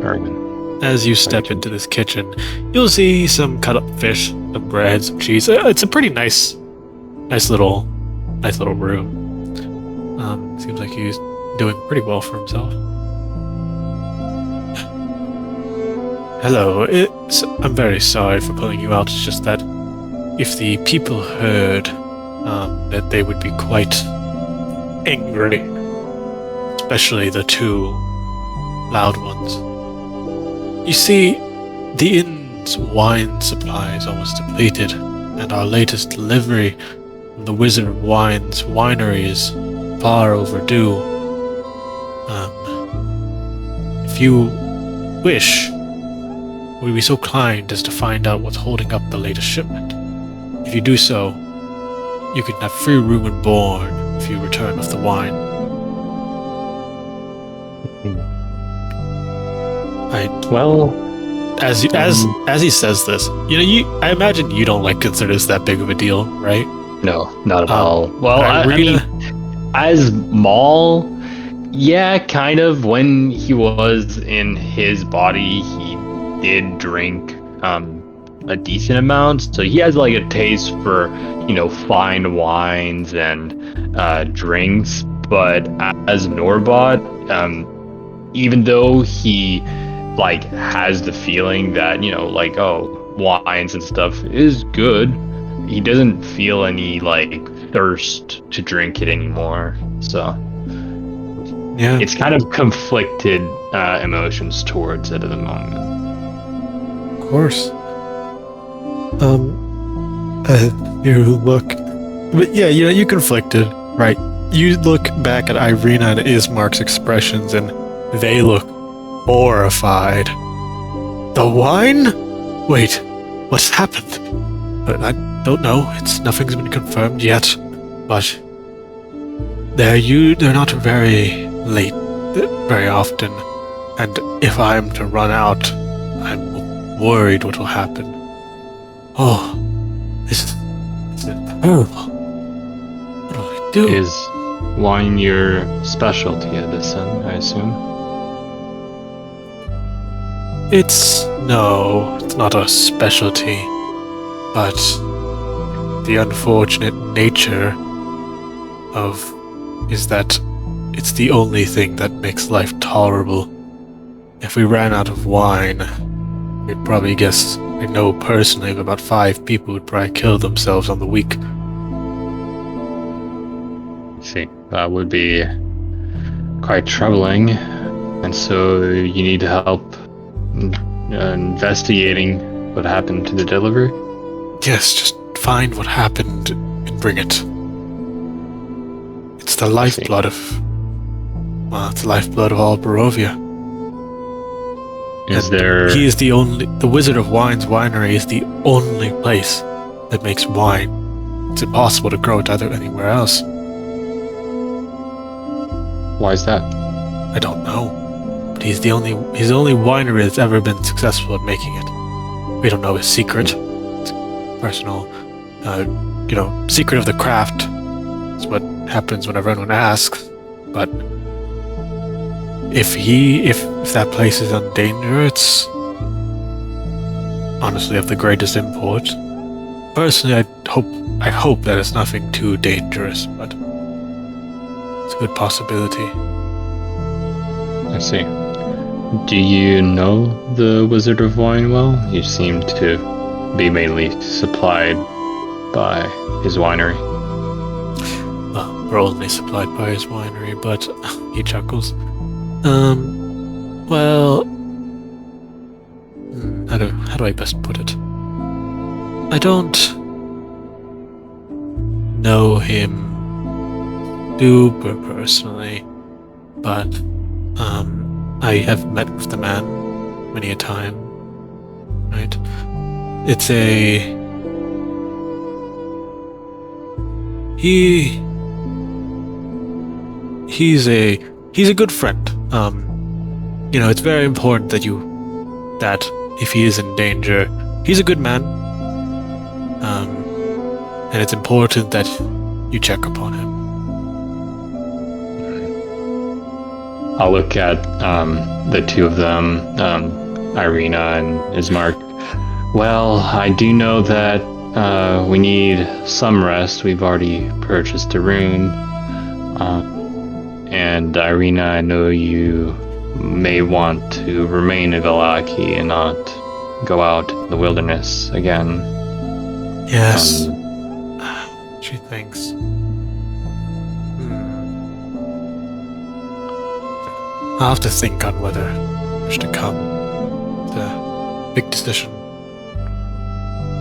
Erwin. As you step into this kitchen, you'll see some cut up fish, some bread, some cheese. It's a pretty nice little room. Seems like he's doing pretty well for himself. Hello, I'm very sorry for pulling you out. It's just that if the people heard that they would be quite angry, especially the two loud ones. You see, the inn's wine supply is almost depleted, and our latest delivery from the Wizard of Wine's winery is far overdue. If you wish, would you be so kind as to find out what's holding up the latest shipment? If you do so, you can have free room and board if you return with the wine. Well, As he says this, I imagine you don't consider this that big of a deal, right? no, not at all. Well, I Irina- mean, as Mol, yeah, kind of. When he was in his body, he did drink a decent amount, so he has a taste for fine wines and drinks. But as Norbot, even though he has the feeling that wines and stuff is good, he doesn't feel any thirst to drink it anymore. So Yeah. it's kind of conflicted emotions towards it at the moment. Of course. You look, but yeah, you're conflicted, right? You look back at Irina and Ismark's expressions, and they look horrified. The wine? Wait, what's happened? I don't know. Nothing's been confirmed yet, but they're not very late very often, and if I'm to run out, I'm worried what will happen. Oh, this is terrible. What do I do? Is wine your specialty, Edison, I assume? It's not a specialty, but the unfortunate nature is that it's the only thing that makes life tolerable. If we ran out of wine, we'd probably I know personally of about 5 people would probably kill themselves on the week. See, that would be quite troubling, and so you need help investigating what happened to the delivery? Yes, just find what happened and bring it. It's the lifeblood of... Well, it's the lifeblood of all Barovia. Is And there... He is the only... The Wizard of Wine's winery is the only place that makes wine. It's impossible to grow it anywhere else. Why is that? I don't know. But he's the only winery that's ever been successful at making it. We don't know his secret. It's personal, secret of the craft. It's what happens whenever anyone asks. But if that place is in danger, it's honestly of the greatest import. Personally, I hope that it's nothing too dangerous, but it's a good possibility. I see. Do you know the Wizard of Wine well? You seem to be mainly supplied by his winery. Well, we're only supplied by his winery, but he chuckles. Well, how do I best put it? I don't know him super personally, but I have met with the man many a time, right? It's he's a good friend. It's very important that if he is in danger, he's a good man. And it's important that you check upon him. I'll look at the two of them, Irina and Ismark. Well, I do know that we need some rest. We've already purchased a room. And Irina, I know you may want to remain in Vallaki and not go out in the wilderness again. Yes. She thinks. I'll have to think on whether I wish to come. The big decision.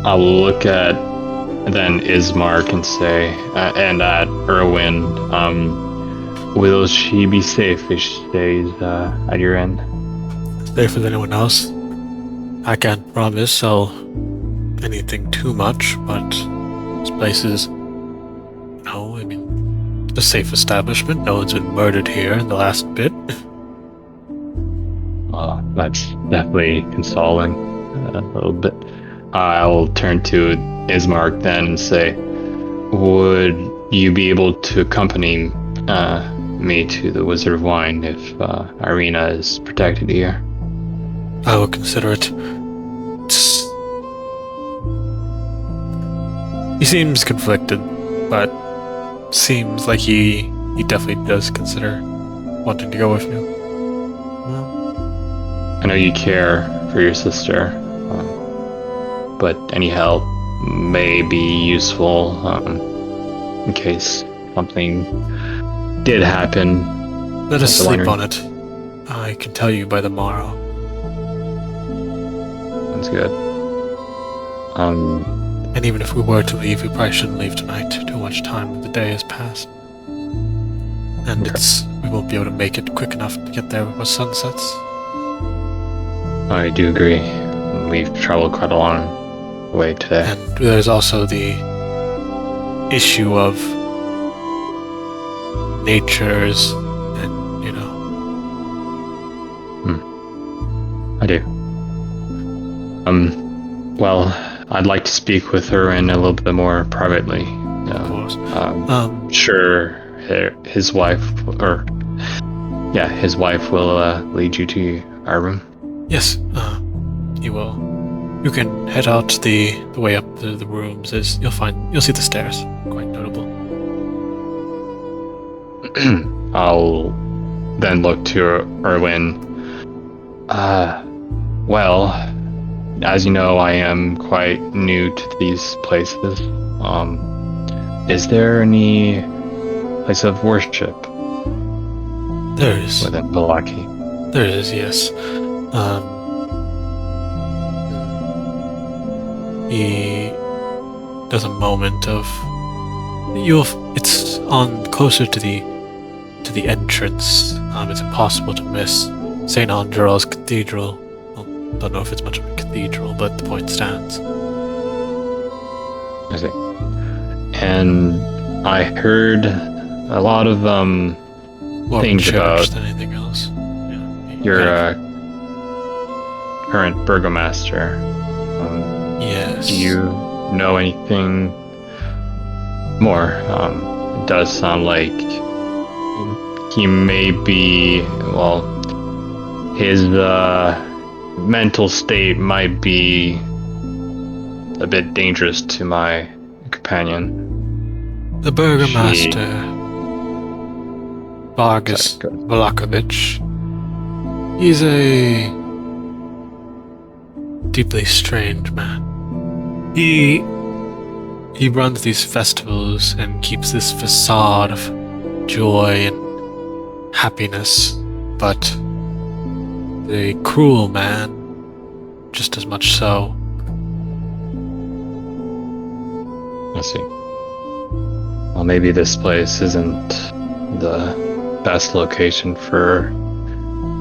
I'll look at then Ismark and say, and at Erwin, will she be safe if she stays at your end? Safe as anyone else. I can't promise anything too much, but this place is, it's a safe establishment. No one's been murdered here in the last bit. That's definitely consoling a little bit. I'll turn to Ismark then and say, would you be able to accompany me to the Wizard of Wine if Irina is protected here? I will consider it. He seems conflicted, but seems like he definitely does consider wanting to go with you. I know you care for your sister, but any help may be useful in case something did happen. Let us sleep on it. I can tell you by the morrow. That's good. And even if we were to leave, we probably shouldn't leave tonight. Too much time of the day has passed. And we won't be able to make it quick enough to get there before sunsets. I do agree. We've traveled quite a long way today. And there's also the issue of natures and, I do. Well, I'd like to speak with Erwin a little bit more privately. Of course. Sure, his wife will lead you to our room. Yes, he will. You can head out the way up to the rooms. You'll see the stairs. Quite notable. I'll then look to Erwin. Well, as you know, I am quite new to these places. Is there any place of worship? There is. Within Vallaki? There is, yes. He does a moment of... It's on closer to the entrance. It's impossible to miss St. Andre's Cathedral. Well, don't know if it's much of a cathedral, but the point stands. I see. And I heard a lot of More things church about than anything else. Yeah. your current burgomaster. Yes. Do you know anything more? It does sound like he may be, well, his mental state might be a bit dangerous to my companion. The burgomaster, Vargas Sorry, go ahead. Vallaki-Three. He's a deeply strange man. He runs these festivals and keeps this facade of joy and happiness, but a cruel man, just as much so. I see. Well, maybe this place isn't the best location for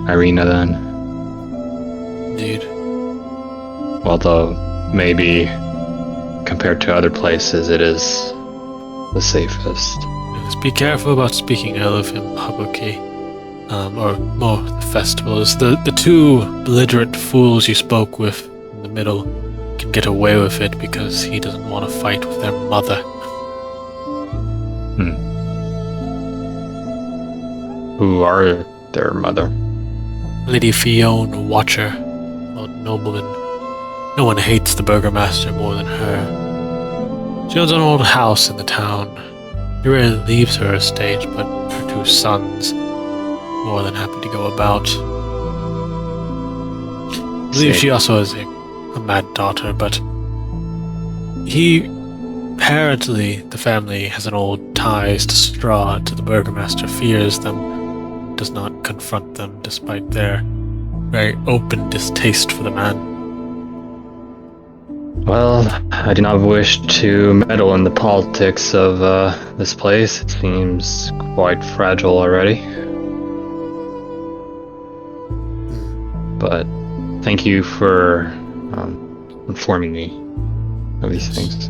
Irina then. Indeed. Although maybe compared to other places it is the safest. Just be careful about speaking ill of him publicly. Or more, the festivals. The two belligerent fools you spoke with in the middle can get away with it because he doesn't want to fight with their mother. Who are their mother? Lady Fiona Watcher, old nobleman. No one hates the burgomaster more than her. She owns an old house in the town. He rarely leaves her estate, but her two sons, more than happy to go about. I believe she also has a mad daughter, but apparently the family has an old ties to Strahd, so the burgomaster fears them, does not confront them despite their very open distaste for the man. Well, I do not wish to meddle in the politics of this place. It seems quite fragile already. But thank you for informing me of these things.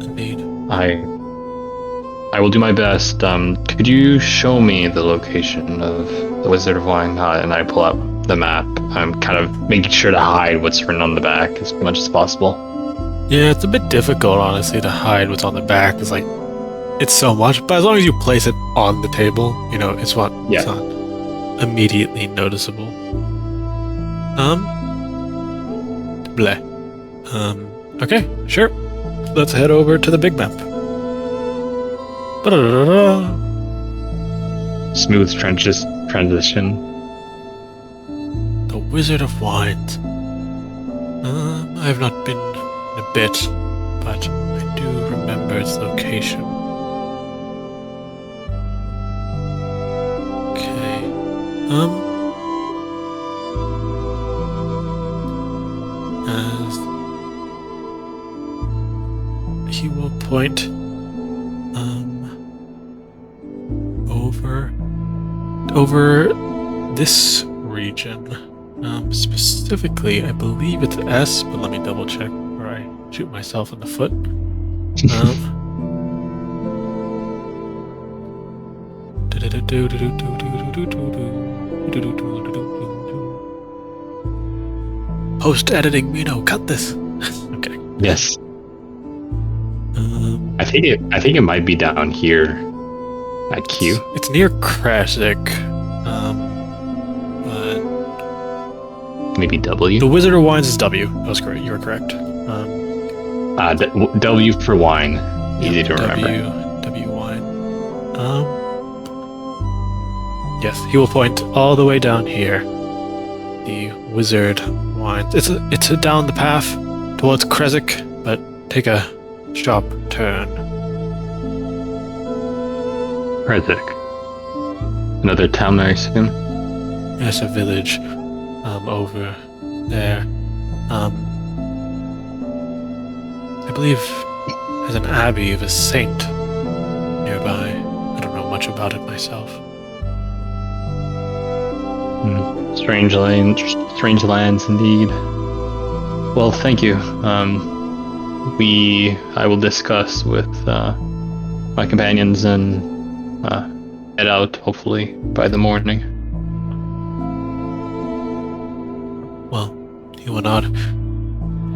Indeed. I will do my best. Could you show me the location of the Wizard of Wine? And I pull out the map. I'm kind of making sure to hide what's written on the back as much as possible. Yeah, it's a bit difficult, honestly, to hide what's on the back. It's so much, but as long as you place it on the table, it's not immediately noticeable. Bleh. Okay, sure. Let's head over to the big map. Ba-da-da-da-da. Smooth transition. The Wizard of Wines. I have not been in a bit, but I do remember its location. Okay. As he will point over this region. Specifically, I believe it's S, but let me double check before I shoot myself in the foot. Post-editing, cut this. Okay. Yes. I think it might be down here at Q. It's near Krasik. Maybe W. The Wizard of Wines is W. That was correct. You were correct. W for wine. Easy to remember. W wine. Yes, he will point all the way down here. The Wizard Wines. It's down the path towards Krasik, but take a sharp turn. Krezek. Another town, I assume? Yes, a village over there. I believe there's an abbey of a saint nearby. I don't know much about it myself. Strange lands indeed. Well, thank you. I will discuss with my companions and head out hopefully by the morning. Well, you and not.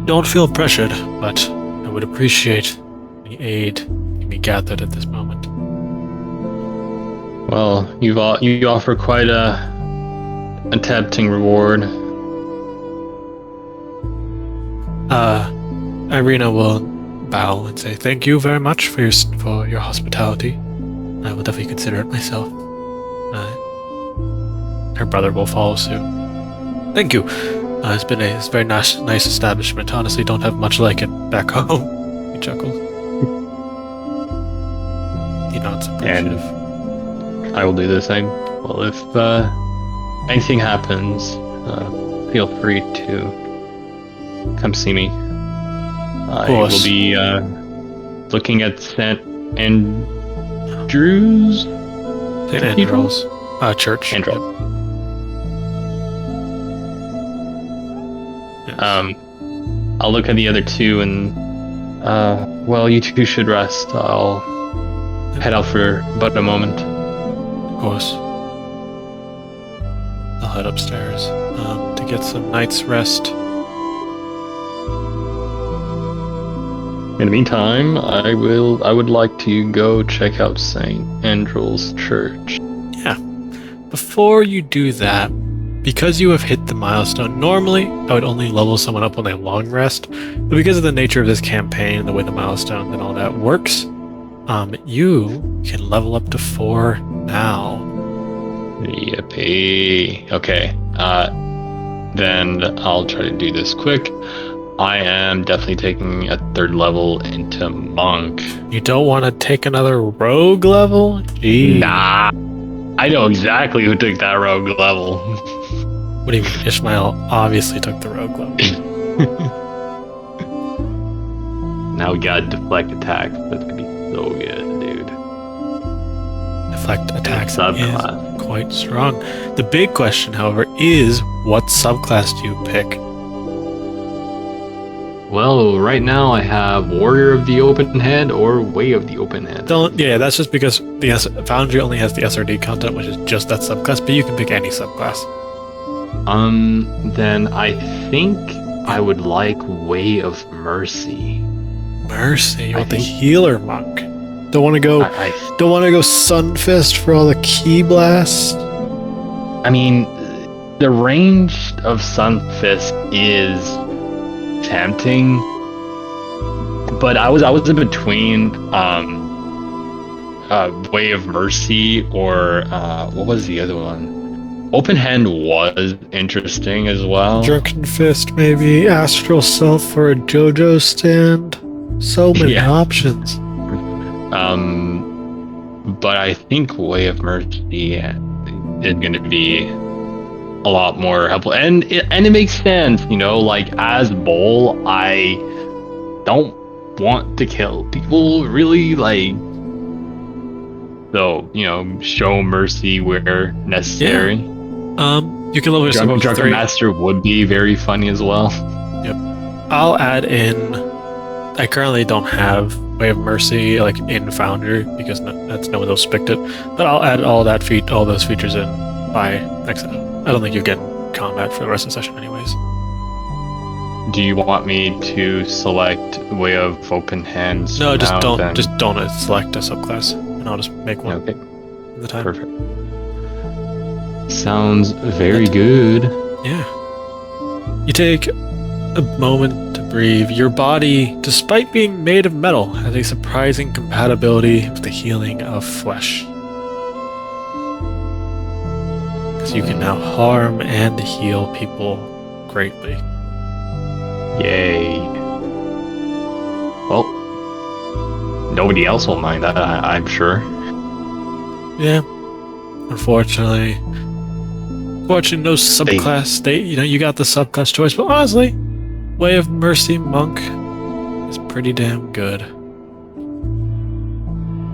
Don't feel pressured, but I would appreciate the aid you be gathered at this moment. Well, you offer quite a tempting reward. Irina will bow and say thank you very much for your hospitality. I will definitely consider it myself. Her brother will follow suit. Thank you. It's been a very nice establishment. Honestly, don't have much like it back home. He chuckles. He nods appreciative. And I will do the same. Well, if anything happens, feel free to come see me. I will be looking at St. Andrew's St. Andrew's Church. Andrew. Yep. Yes. I'll look at the other two and well, you two should rest. I'll head out for but a moment. Of course. I'll head upstairs to get some night's rest. In the meantime, I would like to go check out St. Andrew's Church. Yeah. Before you do that, because you have hit the milestone, normally I would only level someone up on a long rest, but because of the nature of this campaign and the way the milestone and all that works, you can level up to 4 now. Yippee. Okay. Then I'll try to do this quick. I am definitely taking a 3rd level into Monk. You don't want to take another rogue level? Gee. Nah. I know exactly who took that rogue level. What do you mean? Ishmael obviously took the rogue level. Now we got deflect attacks. That's gonna be so good, dude. Deflect attacks is Subclass. quite strong. The big question, however, is what subclass do you pick? Well, right now I have Warrior of the Open Hand or Way of the Open Hand. That's just because the Foundry only has the SRD content, which is just that subclass, but you can pick any subclass. Then I think I would like Way of Mercy. Mercy, you want the healer monk. Don't want to go. I Don't want to go Sunfist for all the key blasts. I mean, the range of Sunfist is tempting, but I was in between Way of Mercy or what was the other one? Open Hand was interesting as well. Drunken Fist, maybe Astral Self for a JoJo stand. So many options. But I think Way of Mercy is going to be a lot more helpful, and it makes sense, like as Bull, I don't want to kill people really, so show mercy where necessary. You can level yourself up to 3. Drunken Master would be very funny as well. Yep. I'll add in. I currently don't have Way of Mercy in Foundry because that's no one else picked it. But I'll add all those features in by next session. I don't think you get combat for the rest of the session anyways. Do you want me to select Way of Open Hands? No, just now, don't. then? Just don't select a subclass, and I'll just make one Okay, at the time. perfect. Sounds very good. Yeah. You take a moment to breathe. Your body, despite being made of metal, has a surprising compatibility with the healing of flesh. Because you can now harm and heal people greatly. Yay. Well, nobody else will mind that, I'm sure. Yeah. Unfortunately, no subclass. You got the subclass choice, but honestly, Way of Mercy Monk is pretty damn good.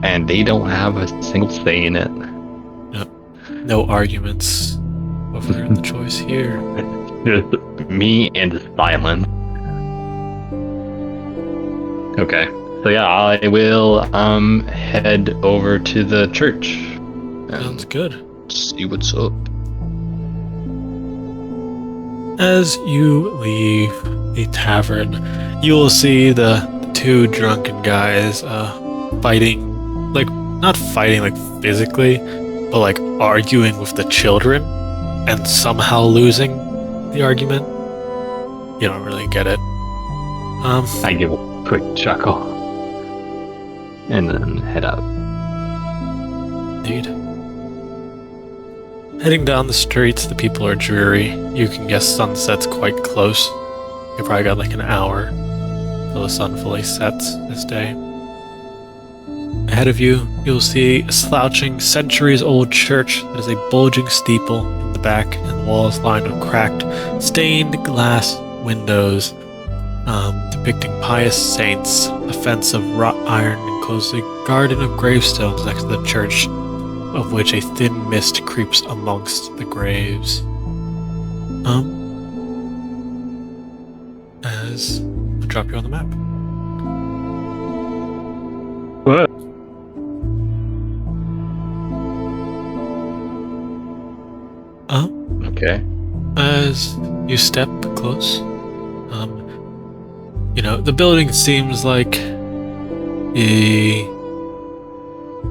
and they don't have a single say in it. Yep. No arguments over the choice here. Just me and silence. Okay. So yeah, I will head over to the church. Sounds good. See what's up. As you leave the tavern, you will see the two drunken guys fighting, like, not fighting like physically, but like arguing with the children and somehow losing the argument. You don't really get it. I give a quick chuckle and then head out. Indeed. Heading down the streets, the people are dreary. You can guess sunset's quite close. You probably got like an hour till the sun fully sets this day. Ahead of you, you'll see a slouching, centuries-old church that has a bulging steeple in the back and the walls lined with cracked, stained glass windows depicting pious saints. A fence of wrought iron encloses a garden of gravestones next to the church, of which a thin mist creeps amongst the graves. As I'll drop you on the map. What? Okay. As you step close, the building seems like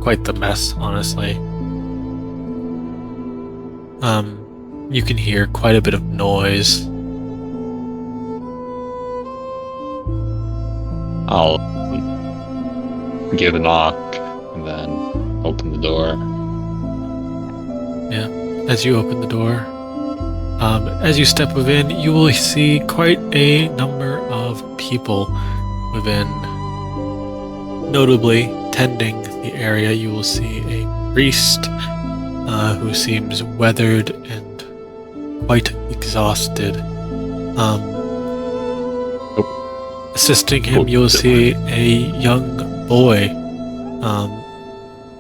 quite the mess, honestly. You can hear quite a bit of noise. I'll give a knock and then open the door. Yeah. As you open the door, as you step within, you will see quite a number of people within. Notably, tending the area, you will see a priest who seems weathered and quite exhausted. Assisting him, you'll see a young boy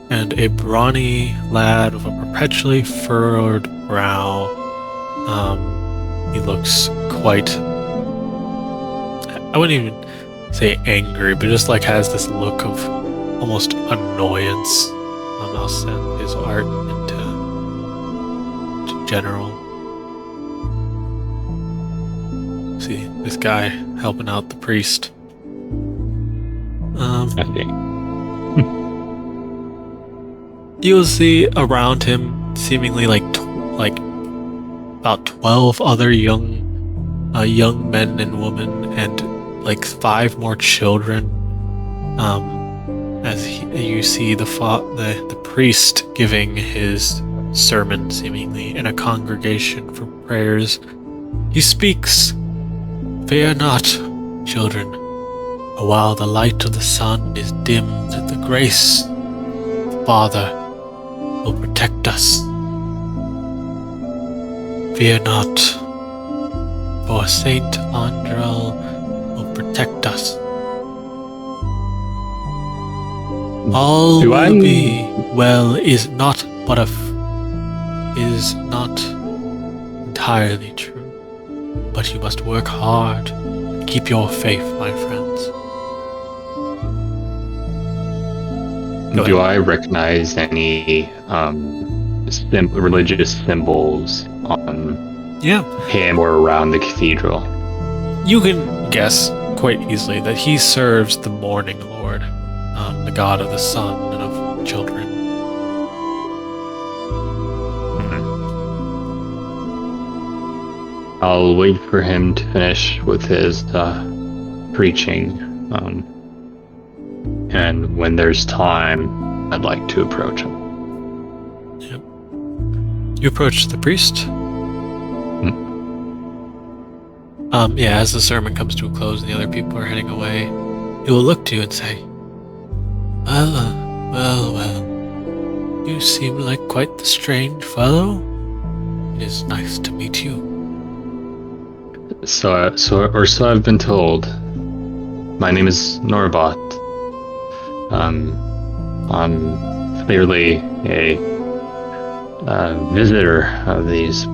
and a brawny lad with a perpetually furrowed brow. He looks quite, I wouldn't even say angry, but just like has this look of almost annoyance. I'll send his art into general. See this guy helping out the priest. I think. You'll see around him seemingly like about 12 other young men and women, and like 5 more children. As you see the priest giving his sermon, seemingly in a congregation for prayers. He speaks, "Fear not, children, for while the light of the sun is dimmed, the grace of the Father will protect us. Fear not, for Saint Andrel will protect us. All will be well is not entirely true, but you must work hard and keep your faith, my friends." Do I recognize any religious symbols on him or around the cathedral? You can guess quite easily that he serves the morning lord, the god of the sun and of children. I'll wait for him to finish with his preaching, and when there's time, I'd like to approach him. Yep. You approach the priest. As the sermon comes to a close and the other people are heading away, he will look to you and say, Well, you seem like quite the strange fellow. It is nice to meet you. So I've been told. My name is Norbit. I'm clearly a visitor of these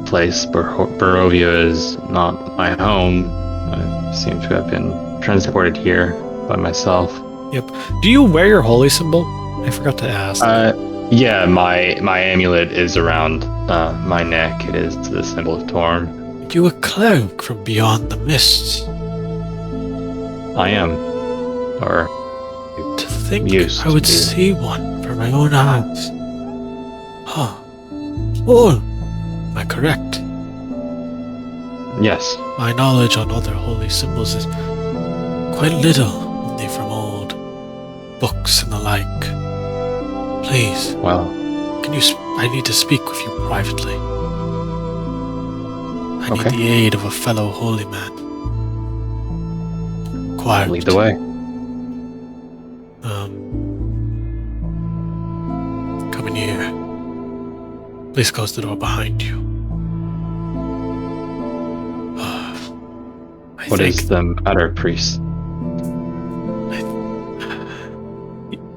place. Barovia is not my home. I seem to have been transported here by myself. Yep. Do you wear your holy symbol? I forgot to ask. Yeah, my amulet is around my neck. It is the symbol of Torm. Are you a cleric from beyond the mists? I am. Or To think used I would to. see one for my own eyes. Huh. Oh, am I correct? Yes. My knowledge on other holy symbols is quite little, only from old books and the like. Please, Well, can you? I need to speak with you privately. I need Okay. the aid of a fellow holy man. Quiet. lead the way. Come in here. Please close the door behind you. What is the matter, priest?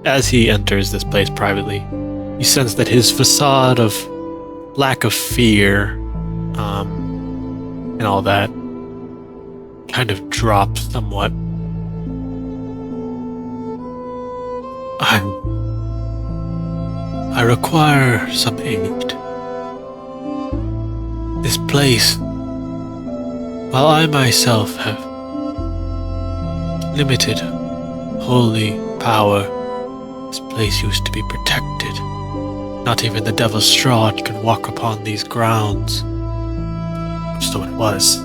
As he enters this place privately, you sense that his facade of lack of fear, and all that, kind of drops somewhat. I require some aid. This place, while I myself have limited holy power, this place used to be protected. Not even the Devil's Strahd could walk upon these grounds. So it was.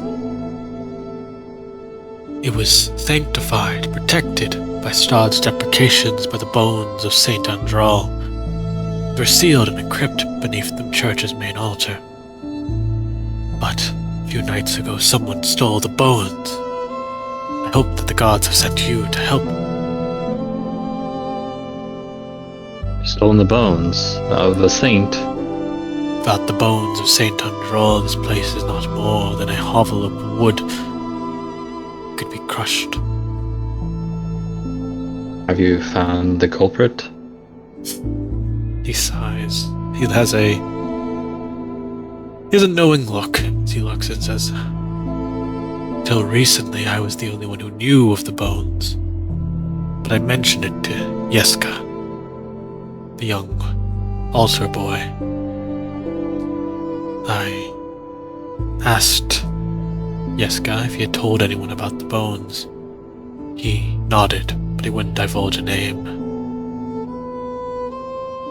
It was sanctified, protected by Strahd's deprecations by the bones of Saint Andral. They were sealed in a crypt beneath the church's main altar. But a few nights ago, someone stole the bones. I hope that the gods have sent you to help. Stolen the bones of a saint. Without the bones of Saint Andral, this place is not more than a hovel of wood. It could be crushed. Have you found the culprit? He sighs. He has a knowing look as he looks and says, "Till recently I was the only one who knew of the bones. But I mentioned it to Yeska, the young altar boy. I asked Yeska if he had told anyone about the bones. He nodded, but he wouldn't divulge a name.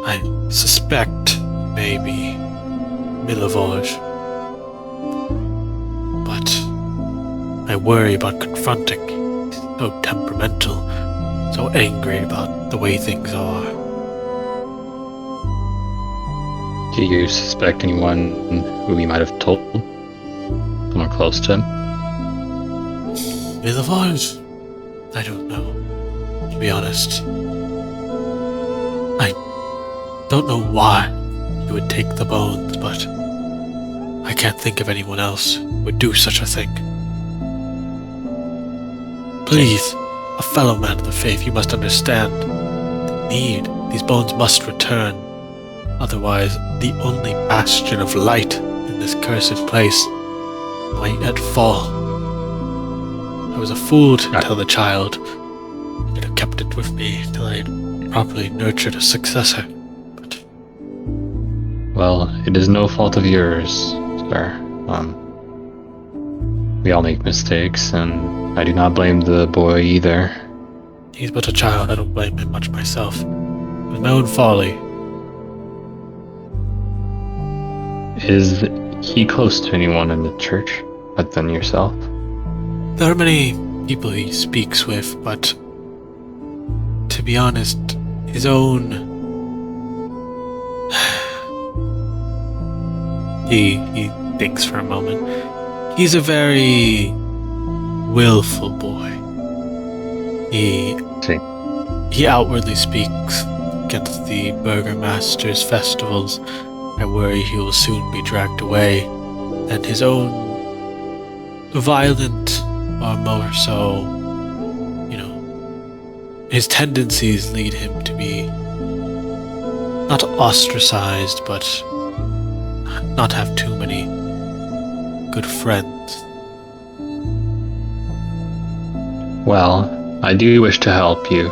I suspect maybe Milovaj, but I worry about confronting. He's so temperamental, so angry about the way things are." Do you suspect anyone who he might have told? Someone close to him? Milovaj? I don't know, to be honest. I don't know why he would take the bones, but I can't think of anyone else who would do such a thing. Please, a fellow man of the faith, you must understand the need. These bones must return. Otherwise, the only bastion of light in this cursed place might yet fall. I was a fool to tell the child. I could have kept it with me till I had properly nurtured a successor. But Well, it is no fault of yours, sir. We all make mistakes, and I do not blame the boy either. he's but a child. I don't blame him much myself. It was my own folly. Is he close to anyone in the church other than yourself? There are many people he speaks with, but to be honest, his own... He thinks for a moment. He's a very willful boy. He outwardly speaks against the Burgermaster's festivals. I worry he will soon be dragged away, and his own violent, or more so, his tendencies lead him to be not ostracized, but not have too many good friends. Well, I do wish to help you.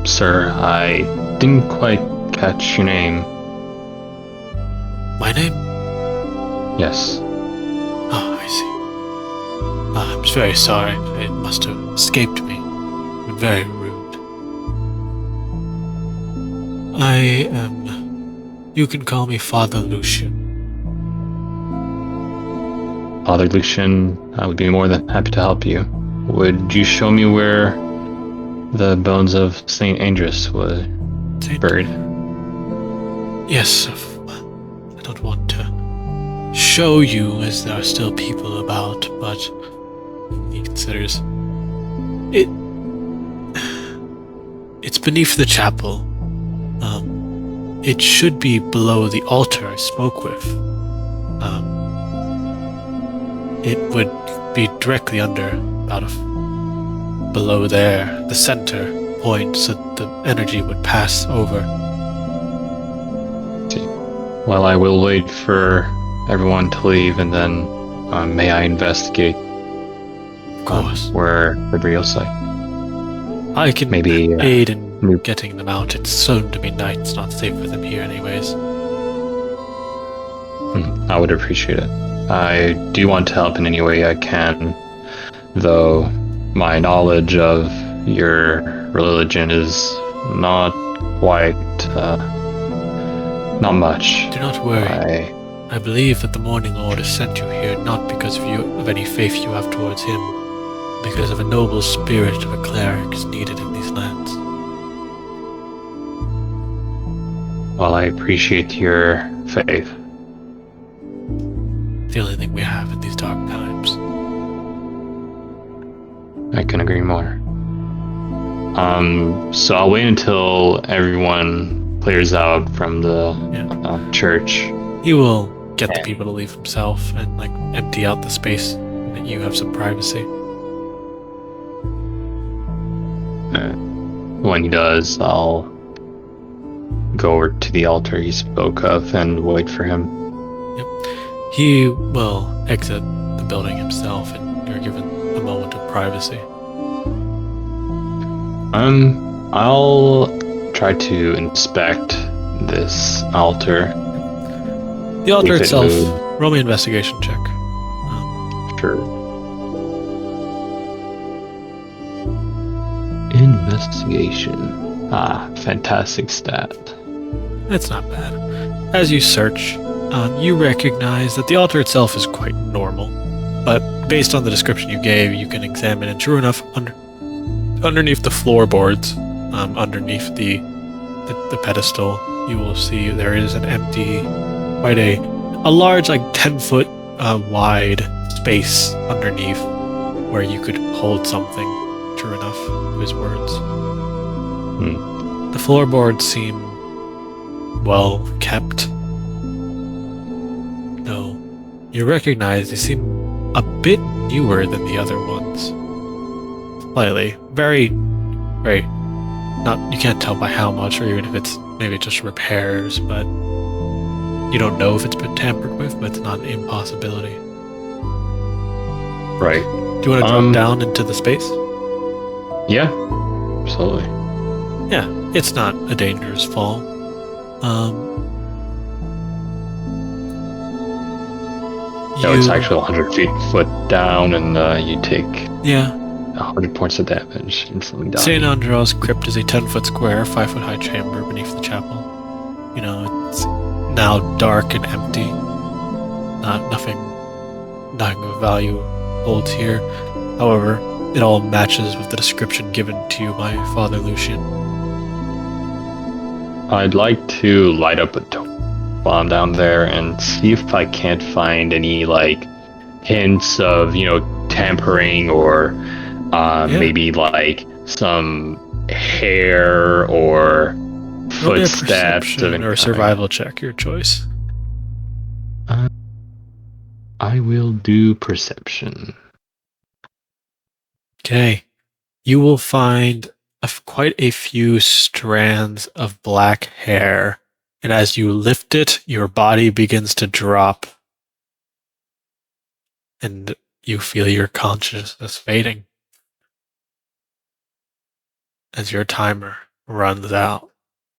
Sir, I didn't quite catch your name. My name? Yes. Oh, I see. I'm very sorry. It must have escaped me. Very rude. I am... You can call me Father Lucian. Father Lucian, I would be more than happy to help you. Would you show me where the bones of Saint Andrus were buried? Yes, I don't want to show you as there are still people about, but he considers it's beneath the chapel. It should be below the altar I spoke with. It would be directly under, below there, the center point, so the energy would pass over. Well, I will wait for everyone to leave, and then may I investigate Of course. where the real site? I can Maybe aid in getting them out. It's soon to be night. It's not safe for them here anyways. I would appreciate it. I do want to help in any way I can, though my knowledge of your religion is not quite, not much. Do not worry. I believe that the Morning Lord has sent you here not because of any faith you have towards him, because of a noble spirit of a cleric is needed in these lands. Well, I appreciate your faith. The only thing we have in these dark times. I couldn't agree more. So I'll wait until everyone clears out from the church. He will get the people to leave himself and empty out the space that you have some privacy. When he does, I'll go over to the altar he spoke of and wait for him. He will exit the building himself, and you're given a moment of privacy. I'll try to inspect this altar. The altar If it itself, moved. roll me an investigation check. Sure. Investigation. Fantastic stat. It's not bad. As you search, you recognize that the altar itself is quite normal, but based on the description you gave, you can examine it. True enough, underneath the floorboards, underneath the pedestal, you will see there is an empty, quite a large, 10-foot wide space underneath where you could hold something. True enough, to his words. The floorboards seem well kept. No, you recognize they seem a bit newer than the other ones. Slightly. Very, very, not, you can't tell by how much, or even if it's maybe just repairs, but you don't know if it's been tampered with, but it's not an impossibility. Right. Do you want to drop down into the space? Yeah, absolutely. Yeah, it's not a dangerous fall. It's actually 100 foot down, and you take 100 points of damage instantly dying. St. Andrea's crypt is a 10-foot square, 5-foot high chamber beneath the chapel. You know, it's now dark and empty. Nothing of value holds here. However, it all matches with the description given to you by Father Lucian. I'd like to light up a bomb down there and see if I can't find any hints of tampering or maybe some hair or footsteps of or survival check, your choice. I will do perception. Okay. You will find quite a few strands of black hair, and as you lift it, your body begins to drop, and you feel your consciousness fading as your timer runs out.